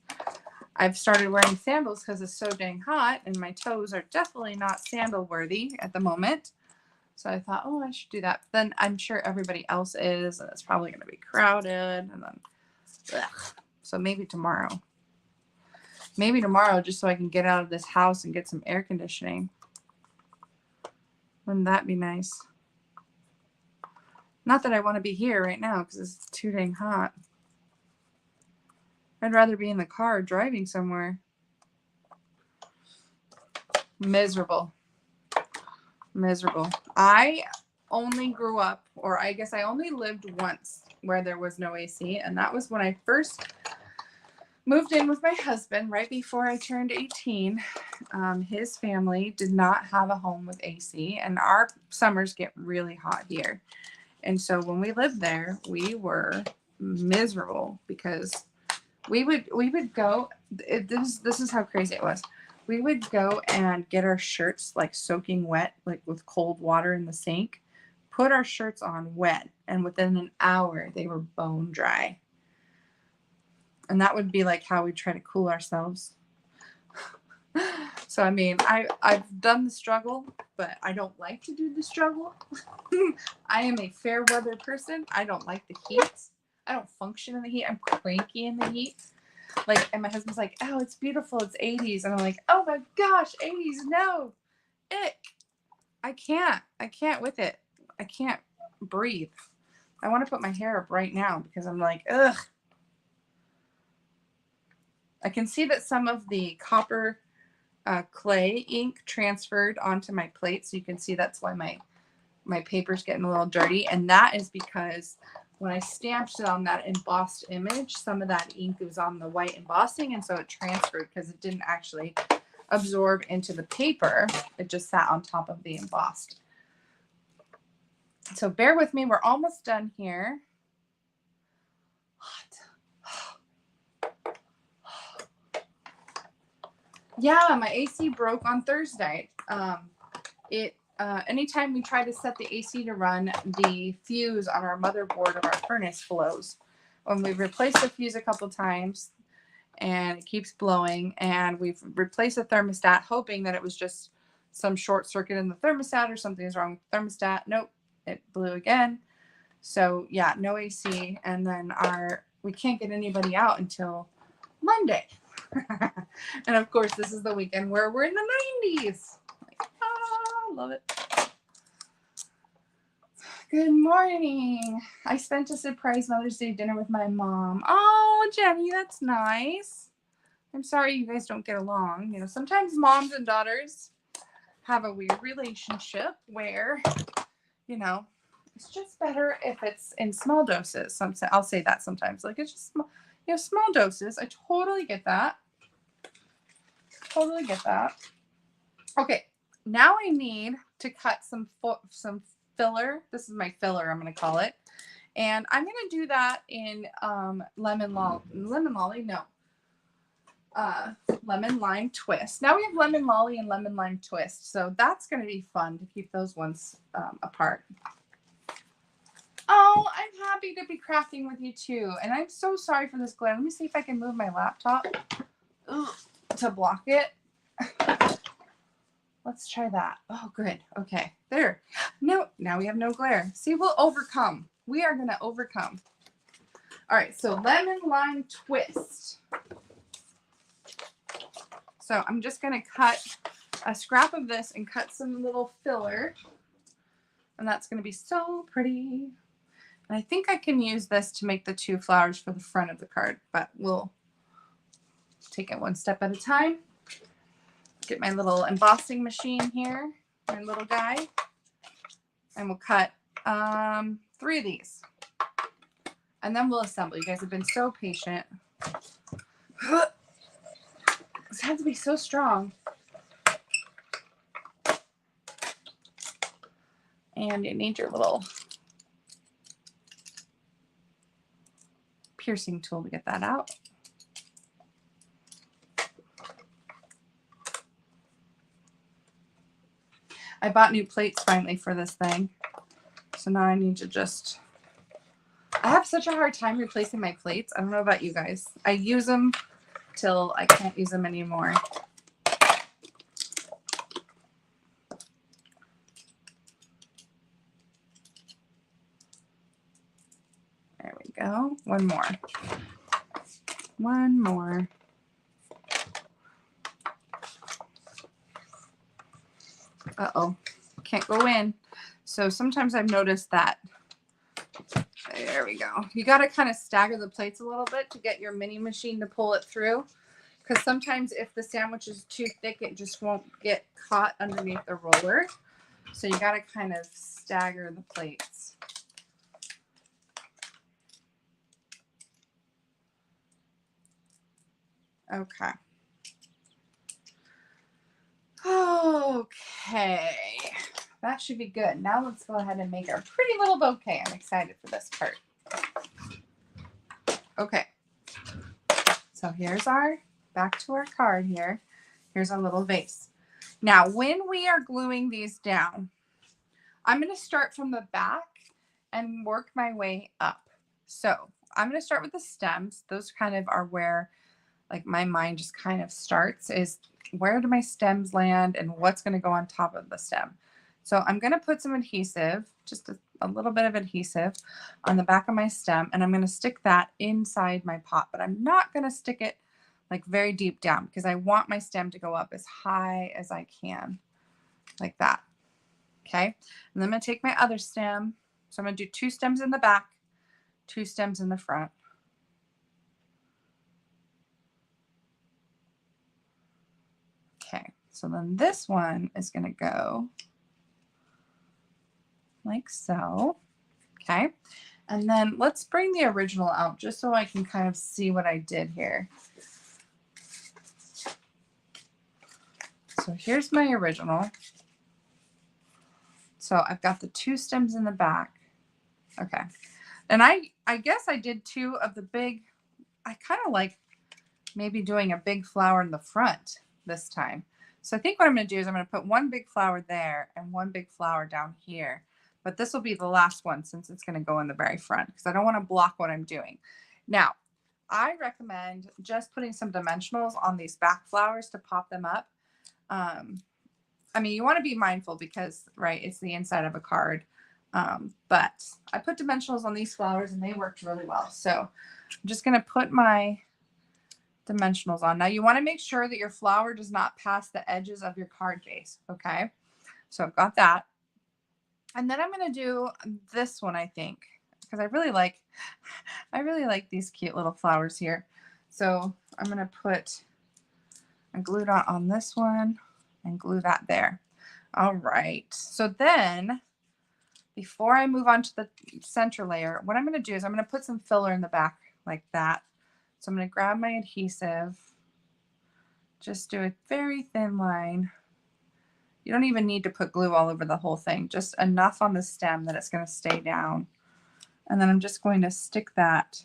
I've started wearing sandals because it's so dang hot and my toes are definitely not sandal worthy at the moment. So I thought, oh, I should do that. But then I'm sure everybody else is, and it's probably going to be crowded. And then, ugh. So maybe tomorrow. Maybe tomorrow, just so I can get out of this house and get some air conditioning. Wouldn't that be nice? Not that I want to be here right now because it's too dang hot. I'd rather be in the car driving somewhere. Miserable. Miserable. I only grew up, or I guess I only lived once where there was no AC, and that was when I first moved in with my husband right before I turned 18. His family did not have a home with AC, and our summers get really hot here. And so when we lived there, we were miserable because we would go. This is how crazy it was. We would go and get our shirts like soaking wet, like with cold water in the sink, put our shirts on wet, and within an hour they were bone dry. And that would be like how we try to cool ourselves. So, I mean, I've done the struggle, but I don't like to do the struggle. I am a fair weather person. I don't like the heat. I don't function in the heat. I'm cranky in the heat. Like, and my husband's like, oh, it's beautiful. It's 80s. And I'm like, oh my gosh, 80s. No. Ick. I can't with it. I can't breathe. I want to put my hair up right now because I'm like, ugh. I can see that some of the copper clay ink transferred onto my plate. So you can see that's why my paper's getting a little dirty. And that is because when I stamped it on that embossed image, some of that ink was on the white embossing. And so it transferred because it didn't actually absorb into the paper. It just sat on top of the embossed. So bear with me. We're almost done here. Yeah, my AC broke on Thursday. Anytime we try to set the AC to run, the fuse on our motherboard of our furnace blows. When we've replaced the fuse a couple times and it keeps blowing, and we've replaced the thermostat hoping that it was just some short circuit in the thermostat or something is wrong with the thermostat. Nope, it blew again. So yeah, no AC. And then we can't get anybody out until Monday. And of course, this is the weekend where we're in the 90s. Love it. Good morning. I spent a surprise Mother's Day dinner with my mom. Oh, Jenny, that's nice. I'm sorry you guys don't get along. You know, sometimes moms and daughters have a weird relationship where, you know, it's just better if it's in small doses. I'll say that sometimes. Like, it's just, small doses. I totally get that. Totally get that. Okay, now I need to cut some filler. This is my filler, I'm going to call it. And I'm going to do that in lemon lime twist. Now we have lemon lolly and lemon lime twist. So that's going to be fun to keep those ones apart. Oh, I'm happy to be crafting with you too. And I'm so sorry for this glare. Let me see if I can move my laptop to block it. Let's try that. Oh, good. Okay, there. No, now we have no glare. See, we'll overcome. We are going to overcome. All right, so lemon lime twist. So I'm just going to cut a scrap of this and cut some little filler. And that's going to be so pretty. And I think I can use this to make the 2 flowers for the front of the card, but we'll take it one step at a time. Get my little embossing machine here, my little guy, and we'll cut 3 of these. And then we'll assemble. You guys have been so patient. This has to be so strong. And you need your little piercing tool to get that out. I bought new plates finally for this thing. So now I need to I have such a hard time replacing my plates. I don't know about you guys. I use them till I can't use them anymore. There we go. One more. One more. Uh-oh. Can't go in. So sometimes I've noticed that. There we go. You got to kind of stagger the plates a little bit to get your mini machine to pull it through. Because sometimes if the sandwich is too thick, it just won't get caught underneath the roller. So you got to kind of stagger the plates. Okay. Okay. That should be good. Now let's go ahead and make our pretty little bouquet. I'm excited for this part. Okay. So here's back to our card here. Here's our little vase. Now, when we are gluing these down, I'm going to start from the back and work my way up. So I'm going to start with the stems. Those kind of are where like my mind just kind of starts, is where do my stems land and what's going to go on top of the stem. So I'm going to put some adhesive, just a little bit of adhesive on the back of my stem, and I'm going to stick that inside my pot, but I'm not going to stick it like very deep down because I want my stem to go up as high as I can, like that. Okay. And then I'm going to take my other stem. So I'm going to do 2 stems in the back, 2 stems in the front. Okay. So then this one is going to go like so. Okay. And then let's bring the original out just so I can kind of see what I did here. So here's my original. So I've got the 2 stems in the back. Okay. And I guess I did 2 of the big, I kind of like maybe doing a big flower in the front this time. So I think what I'm going to do is I'm going to put 1 big flower there and 1 big flower down here. But this will be the last one since it's going to go in the very front because I don't want to block what I'm doing. Now, I recommend just putting some dimensionals on these back flowers to pop them up. I mean, you want to be mindful because, right, it's the inside of a card. But I put dimensionals on these flowers and they worked really well. So I'm just going to put my dimensionals on. Now you want to make sure that your flower does not pass the edges of your card base. Okay. So I've got that. And then I'm going to do this one, I think, because I really like these cute little flowers here. So I'm going to put a glue dot on this one and glue that there. All right. So then before I move on to the center layer, what I'm going to do is I'm going to put some filler in the back like that. So I'm going to grab my adhesive, just do a very thin line. You don't even need to put glue all over the whole thing, just enough on the stem that it's going to stay down. And then I'm just going to stick that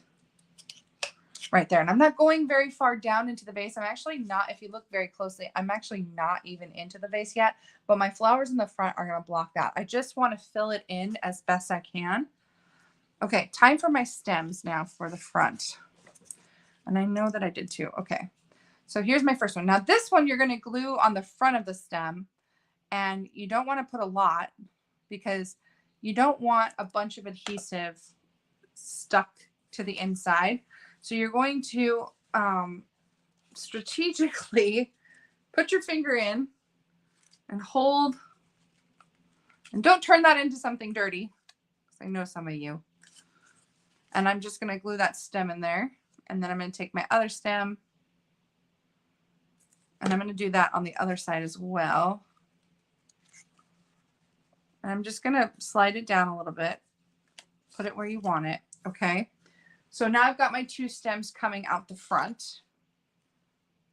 right there. And I'm not going very far down into the vase. I'm actually not, if you look very closely, I'm actually not even into the vase yet, but my flowers in the front are going to block that. I just want to fill it in as best I can. Okay, time for my stems now for the front. And I know that I did 2. Okay, so here's my first one. Now this one you're going to glue on the front of the stem, and you don't want to put a lot because you don't want a bunch of adhesive stuck to the inside. So you're going to strategically put your finger in and hold, and don't turn that into something dirty, because I know some of you. And I'm just going to glue that stem in there. And then I'm going to take my other stem and I'm going to do that on the other side as well. And I'm just going to slide it down a little bit, put it where you want it. Okay. So now I've got my 2 stems coming out the front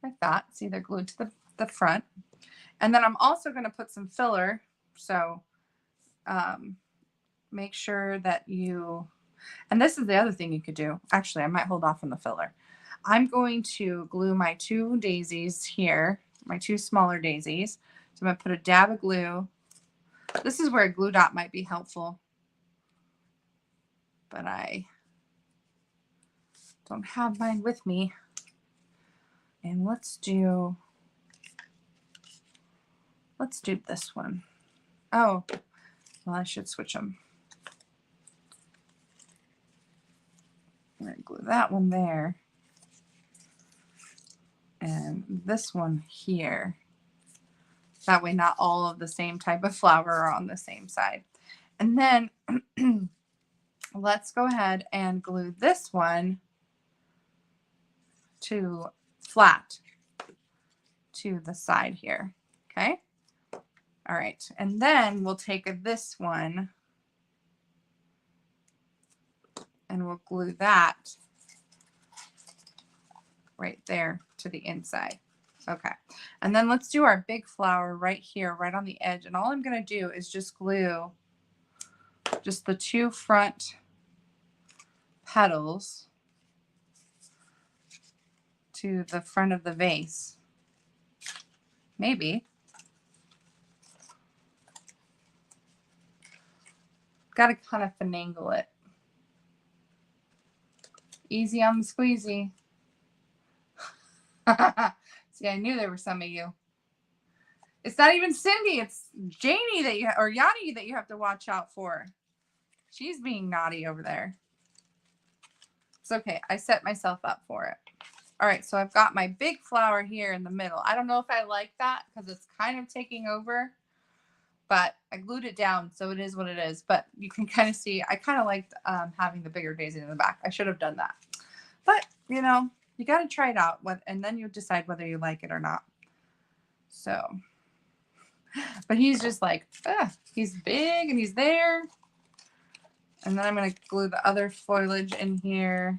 like that. See, they're glued to the front. And then I'm also going to put some filler. So make sure that you, and this is the other thing you could do. Actually, I might hold off on the filler. I'm going to glue my 2 daisies here, my 2 smaller daisies. So I'm going to put a dab of glue. This is where a glue dot might be helpful, but I don't have mine with me. And let's do this one. Oh, well, I should switch them. I'm going to glue that one there. And this one here. That way not all of the same type of flower are on the same side. And then let's go ahead and glue this one to flat to the side here. Okay. All right. And then we'll take this one and we'll glue that right there to the inside. Okay. And then let's do our big flower right here, right on the edge. And all I'm going to do is just glue just the 2 front petals to the front of the vase. Maybe. Got to kind of finagle it. Easy on the squeezy. See, I knew there were some of you. It's not even Cindy. It's Janie that you, or Yanni, that you have to watch out for. She's being naughty over there. It's okay. I set myself up for it. All right. So I've got my big flower here in the middle. I don't know if I like that because it's kind of taking over, but I glued it down. So it is what it is. But you can kind of see, I kind of liked having the bigger daisy in the back. I should have done that. But, you know, you got to try it out, and then you decide whether you like it or not. So, but he's just like, he's big and he's there. And then I'm going to glue the other foliage in here.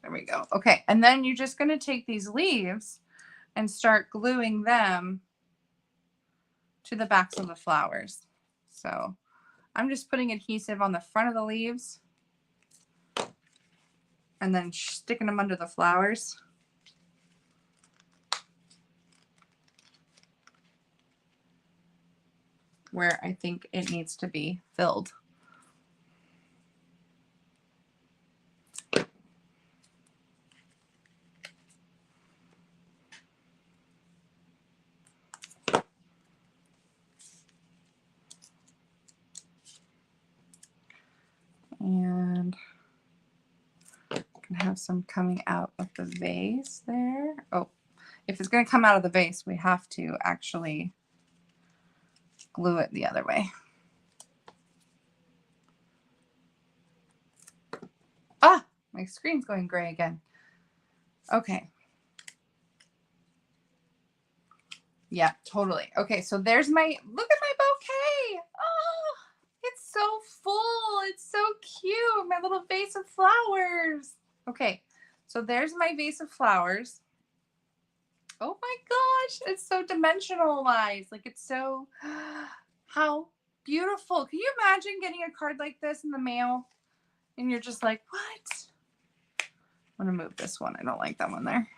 There we go. Okay, and then you're just going to take these leaves and start gluing them to the backs of the flowers. So I'm just putting adhesive on the front of the leaves and then sticking them under the flowers. Where I think it needs to be filled. And I can have some coming out of the vase there. Oh, if it's going to come out of the vase, we have to actually glue it the other way. Ah, my screen's going gray again. Okay. Yeah, totally. Okay, so there's my, look at my bouquet. Oh, it's so full. It's so cute. My little vase of flowers. Okay, so there's my vase of flowers. Oh my gosh, it's so dimensionalized. Like it's so, how beautiful. Can you imagine getting a card like this in the mail? And you're just like, what? I'm going to move this one. I don't like that one there.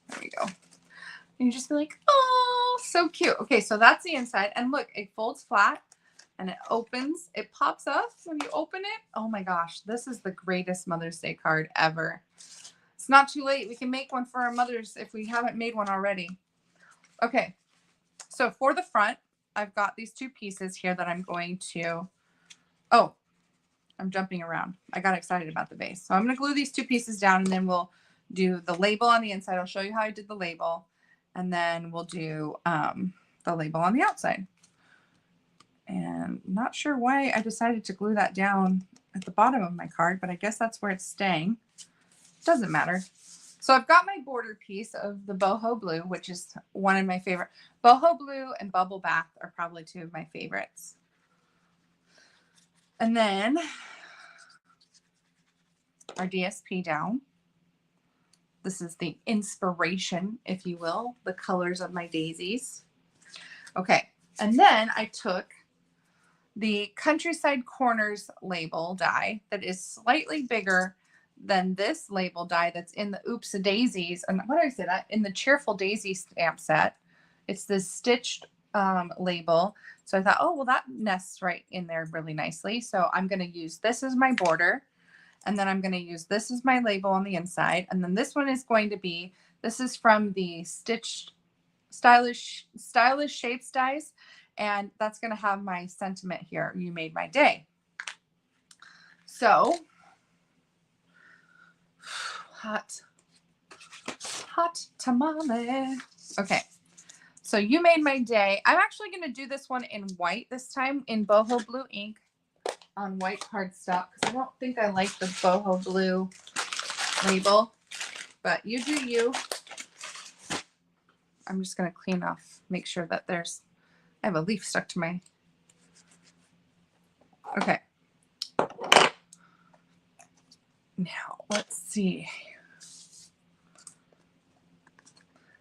There we go. And you just be like, oh, so cute. Okay, so that's the inside. And look, it folds flat and it opens. It pops up when you open it. Oh my gosh, this is the greatest Mother's Day card ever. It's not too late. We can make one for our mothers if we haven't made one already. Okay, so for the front, I've got these two pieces here that I'm going to, oh, I'm jumping around. I got excited about the vase. So I'm going to glue these two pieces down and then we'll do the label on the inside. I'll show you how I did the label. And then we'll do the label on the outside. And I'm not sure why I decided to glue that down at the bottom of my card, but I guess that's where it's staying. Doesn't matter. So I've got my border piece of the boho blue, which is one of my favorite. Boho blue and bubble bath are probably two of my favorites. And then our DSP down. This is the inspiration, if you will, the colors of my daisies. Okay, and then I took the Countryside Corners label die that is slightly bigger than this label die that's in the Oops a Daisies, and what did I say that? In the Cheerful Daisies stamp set. It's this stitched label. So I thought, oh, well, that nests right in there really nicely. So I'm going to use this as my border. And then I'm going to use this as my label on the inside. And then this one is going to be, this is from the Stitched Stylish Shapes dies. And that's going to have my sentiment here. You made my day. So, hot tamale. Okay. So you made my day. I'm actually going to do this one in white this time in boho blue ink. On white cardstock because I don't think I like the boho blue label, but you do you. I'm just going to clean off, make sure that I have a leaf stuck to my, okay. Now let's see.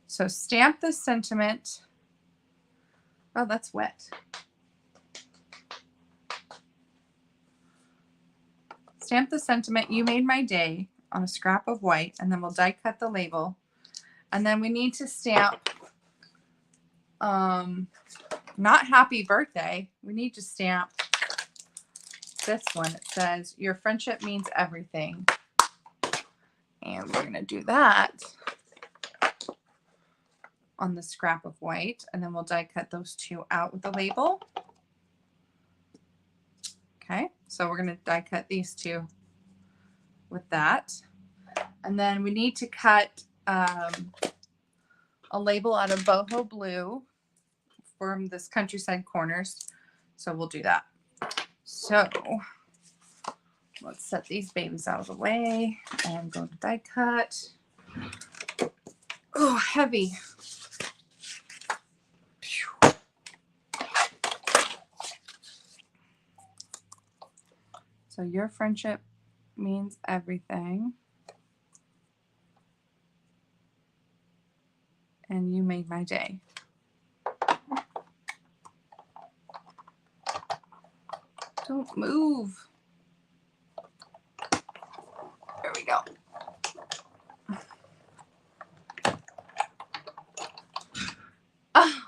So stamp the sentiment. Oh, that's wet. Stamp the sentiment, you made my day, on a scrap of white, and then we'll die cut the label. And then we need to stamp, not happy birthday. We need to stamp this one. It says, your friendship means everything. And we're going to do that on the scrap of white. And then we'll die cut those two out with the label. Okay, so we're going to die cut these two with that. And then we need to cut a label out of boho blue from this Countryside Corners. So we'll do that. So let's set these babies out of the way and go to die cut. Oh, heavy. So your friendship means everything. And you made my day. Don't move. There we go.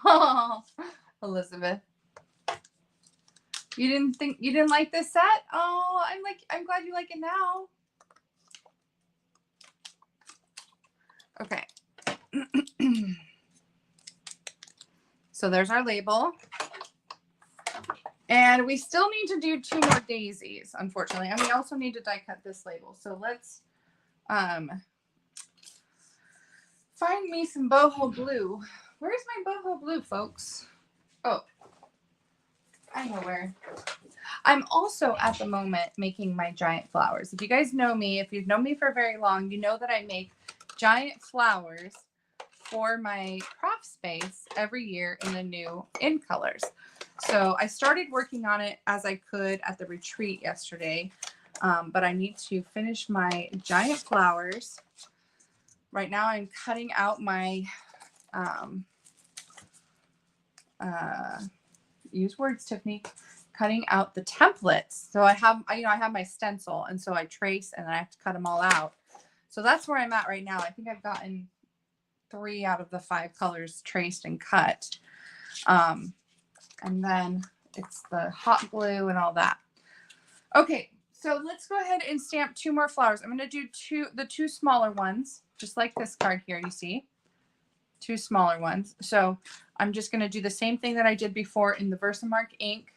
Oh, Elizabeth. You didn't like this set? Oh, I'm glad you like it now. Okay. So there's our label. And we still need to do 2 more daisies, unfortunately. And we also need to die cut this label. So let's find me some boho blue. Where's my boho blue, folks? Oh, I know where. I'm also at the moment making my giant flowers. If you guys know me, if you've known me for very long, you know that I make giant flowers for my craft space every year in the new in colors. So I started working on it as I could at the retreat yesterday, but I need to finish my giant flowers. Right now I'm cutting out my, use words, Tiffany, cutting out the templates. So I have my stencil, and so I trace and I have to cut them all out. So that's where I'm at right now. I think I've gotten 3 out of the 5 colors traced and cut. And then it's the hot glue and all that. Okay, so let's go ahead and stamp 2 more flowers. I'm going to do the 2 smaller ones, just like this card here, you see. 2 smaller ones. So I'm just going to do the same thing that I did before in the Versamark ink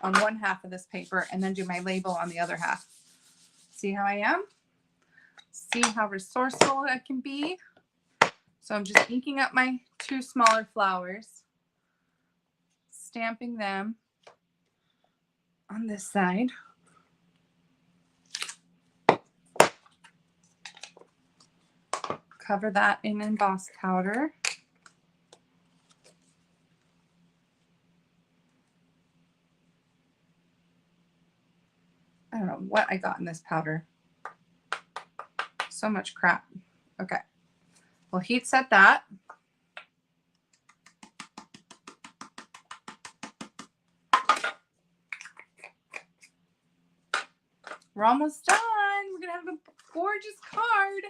on one half of this paper, and then do my label on the other half. See how I am? See how resourceful I can be? So I'm just inking up my 2 smaller flowers, stamping them on this side. Cover that in embossed powder. I don't know what I got in this powder. So much crap. Okay. We'll heat set that. We're almost done. We're going to have a gorgeous card.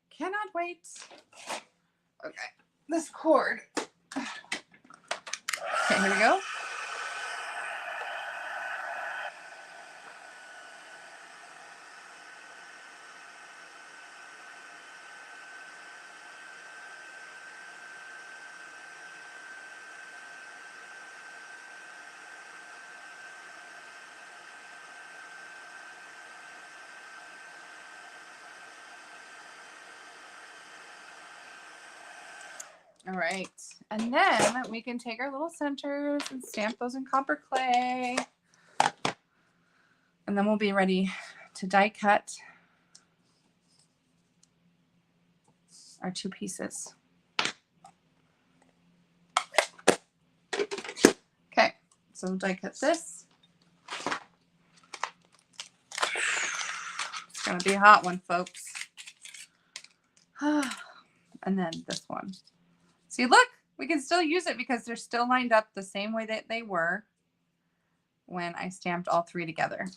Cannot wait. Okay. This cord. Okay, here we go. All right, and then we can take our little centers and stamp those in copper clay. And then we'll be ready to die cut our 2 pieces. Okay, so we'll die cut this. It's gonna be a hot one, folks. And then this one. See, look, we can still use it because they're still lined up the same way that they were when I stamped all 3 together.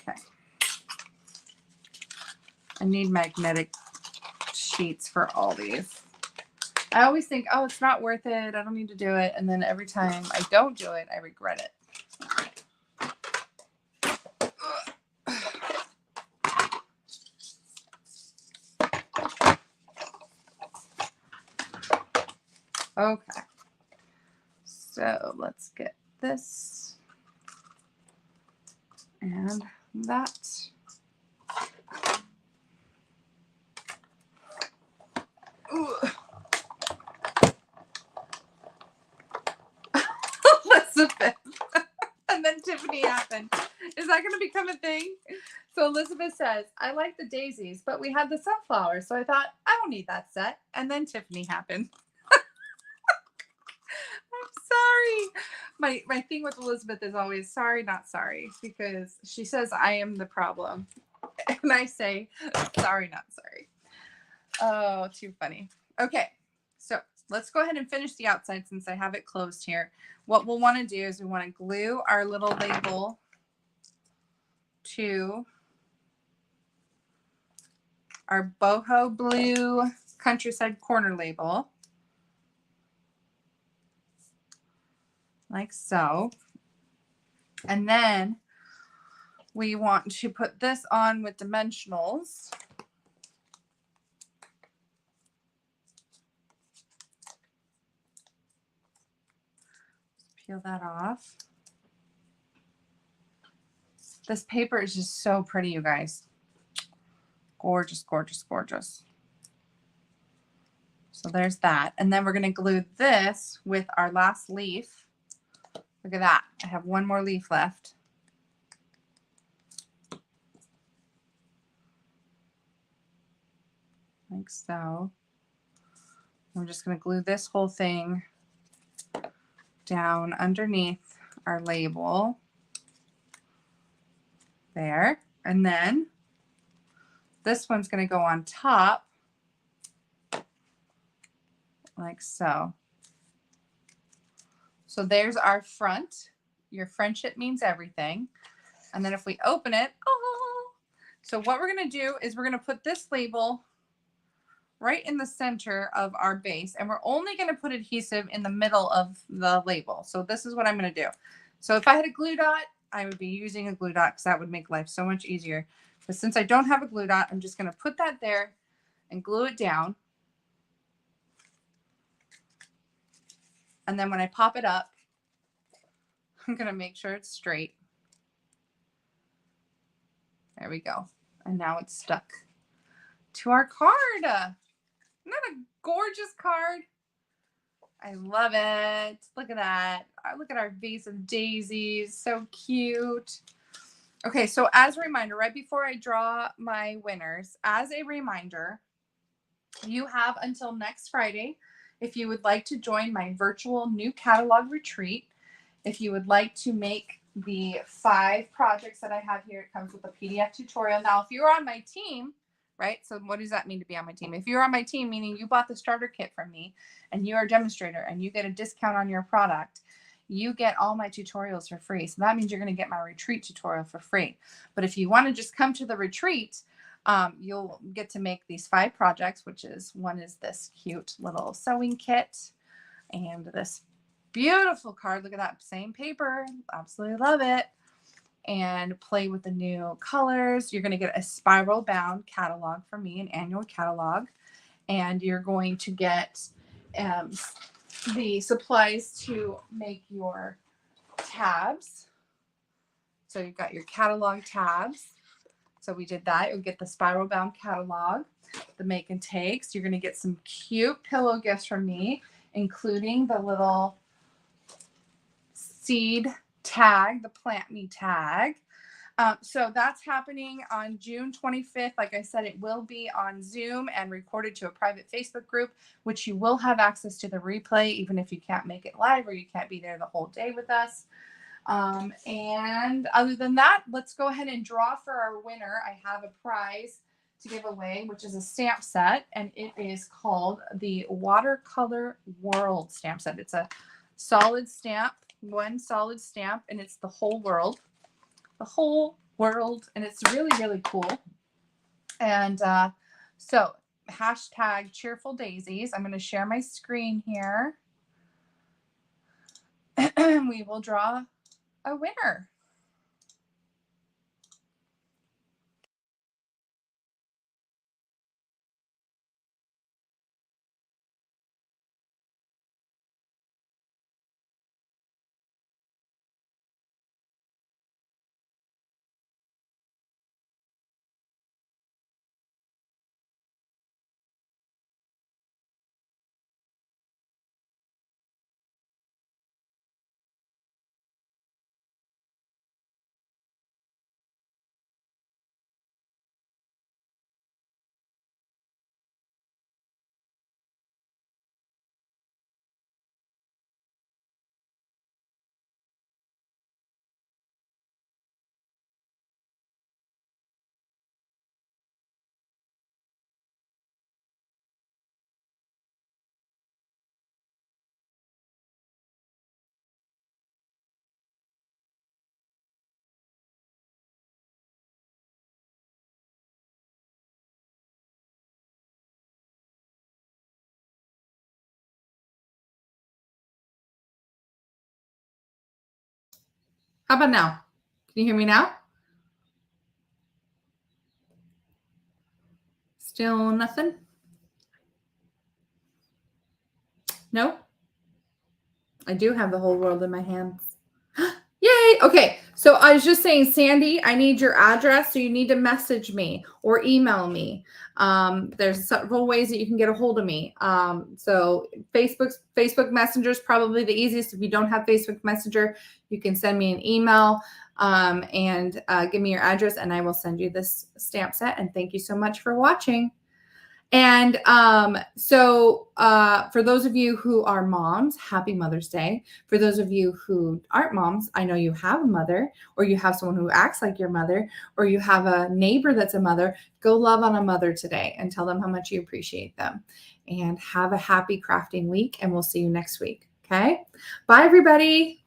Okay. I need magnetic sheets for all these. I always think, oh, it's not worth it. I don't need to do it. And then every time I don't do it, I regret it. Okay, so let's get this and that. Elizabeth. And then Tiffany happened. Is that going to become a thing? So Elizabeth says, I like the daisies, but we had the sunflowers. So I thought, I don't need that set. And then Tiffany happened. Sorry. My thing with Elizabeth is always sorry, not sorry, because she says I am the problem. And I say sorry, not sorry. Oh, too funny. Okay. So let's go ahead and finish the outside since I have it closed here. What we'll want to do is we want to glue our little label to our boho blue countryside corner label. Like so. And then we want to put this on with dimensionals. Peel that off. This paper is just so pretty, you guys. Gorgeous, gorgeous, gorgeous. So there's that. And then we're going to glue this with our last leaf. Look at that. I have one more leaf left. Like so. I'm just going to glue this whole thing down underneath our label. There. And then this one's going to go on top. Like so. So there's our front. Your friendship means everything. And then if we open it, oh! So what we're going to do is we're going to put this label right in the center of our base. And we're only going to put adhesive in the middle of the label. So this is what I'm going to do. So if I had a glue dot, I would be using a glue dot because that would make life so much easier. But since I don't have a glue dot, I'm just going to put that there and glue it down. And then when I pop it up, I'm going to make sure it's straight. There we go. And now it's stuck to our card. Isn't that a gorgeous card? I love it. Look at that. Look at our vase of daisies. So cute. Okay, so as a reminder, right before I draw my winners, as a reminder, you have until next Friday if you would like to join my virtual new catalog retreat. If you would like to make the 5 projects that I have here, it comes with a PDF tutorial. Now, if you're on my team, right? So what does that mean to be on my team? If you're on my team, meaning you bought the starter kit from me and you're a demonstrator and you get a discount on your product, you get all my tutorials for free. So that means you're going to get my retreat tutorial for free. But if you want to just come to the retreat, you'll get to make these 5 projects, which is one is this cute little sewing kit and this beautiful card. Look at that, same paper. Absolutely love it. And play with the new colors. You're going to get a spiral bound catalog from me, an annual catalog. And you're going to get the supplies to make your tabs. So you've got your catalog tabs. So we did that. You'll get the spiral bound catalog, the make and takes. You're going to get some cute pillow gifts from me, including the little seed tag, the plant me tag. So that's happening on June 25th. Like I said, it will be on Zoom and recorded to a private Facebook group, which you will have access to the replay, even if you can't make it live or you can't be there the whole day with us. And other than that, let's go ahead and draw for our winner. I have a prize to give away, which is a stamp set, and it is called the Watercolor World stamp set. It's a solid stamp, one solid stamp, and it's the whole world. The whole world, and it's really, really cool. And so hashtag Cheerful Daisies. I'm going to share my screen here. We will draw a winner. How about now? Can you hear me now? Still nothing? No? I do have the whole world in my hands. Yay! Okay, so I was just saying, Sandy, I need your address, so you need to message me or email me. There's several ways that you can get a hold of me. So Facebook Messenger is probably the easiest. If you don't have Facebook Messenger, you can send me an email and give me your address, and I will send you this stamp set. And thank you so much for watching. And for those of you who are moms, happy Mother's Day. For those of you who aren't moms, I know you have a mother, or you have someone who acts like your mother, or you have a neighbor that's a mother. Go love on a mother today and tell them how much you appreciate them. And have a happy crafting week, and we'll see you next week. Okay? Bye, everybody.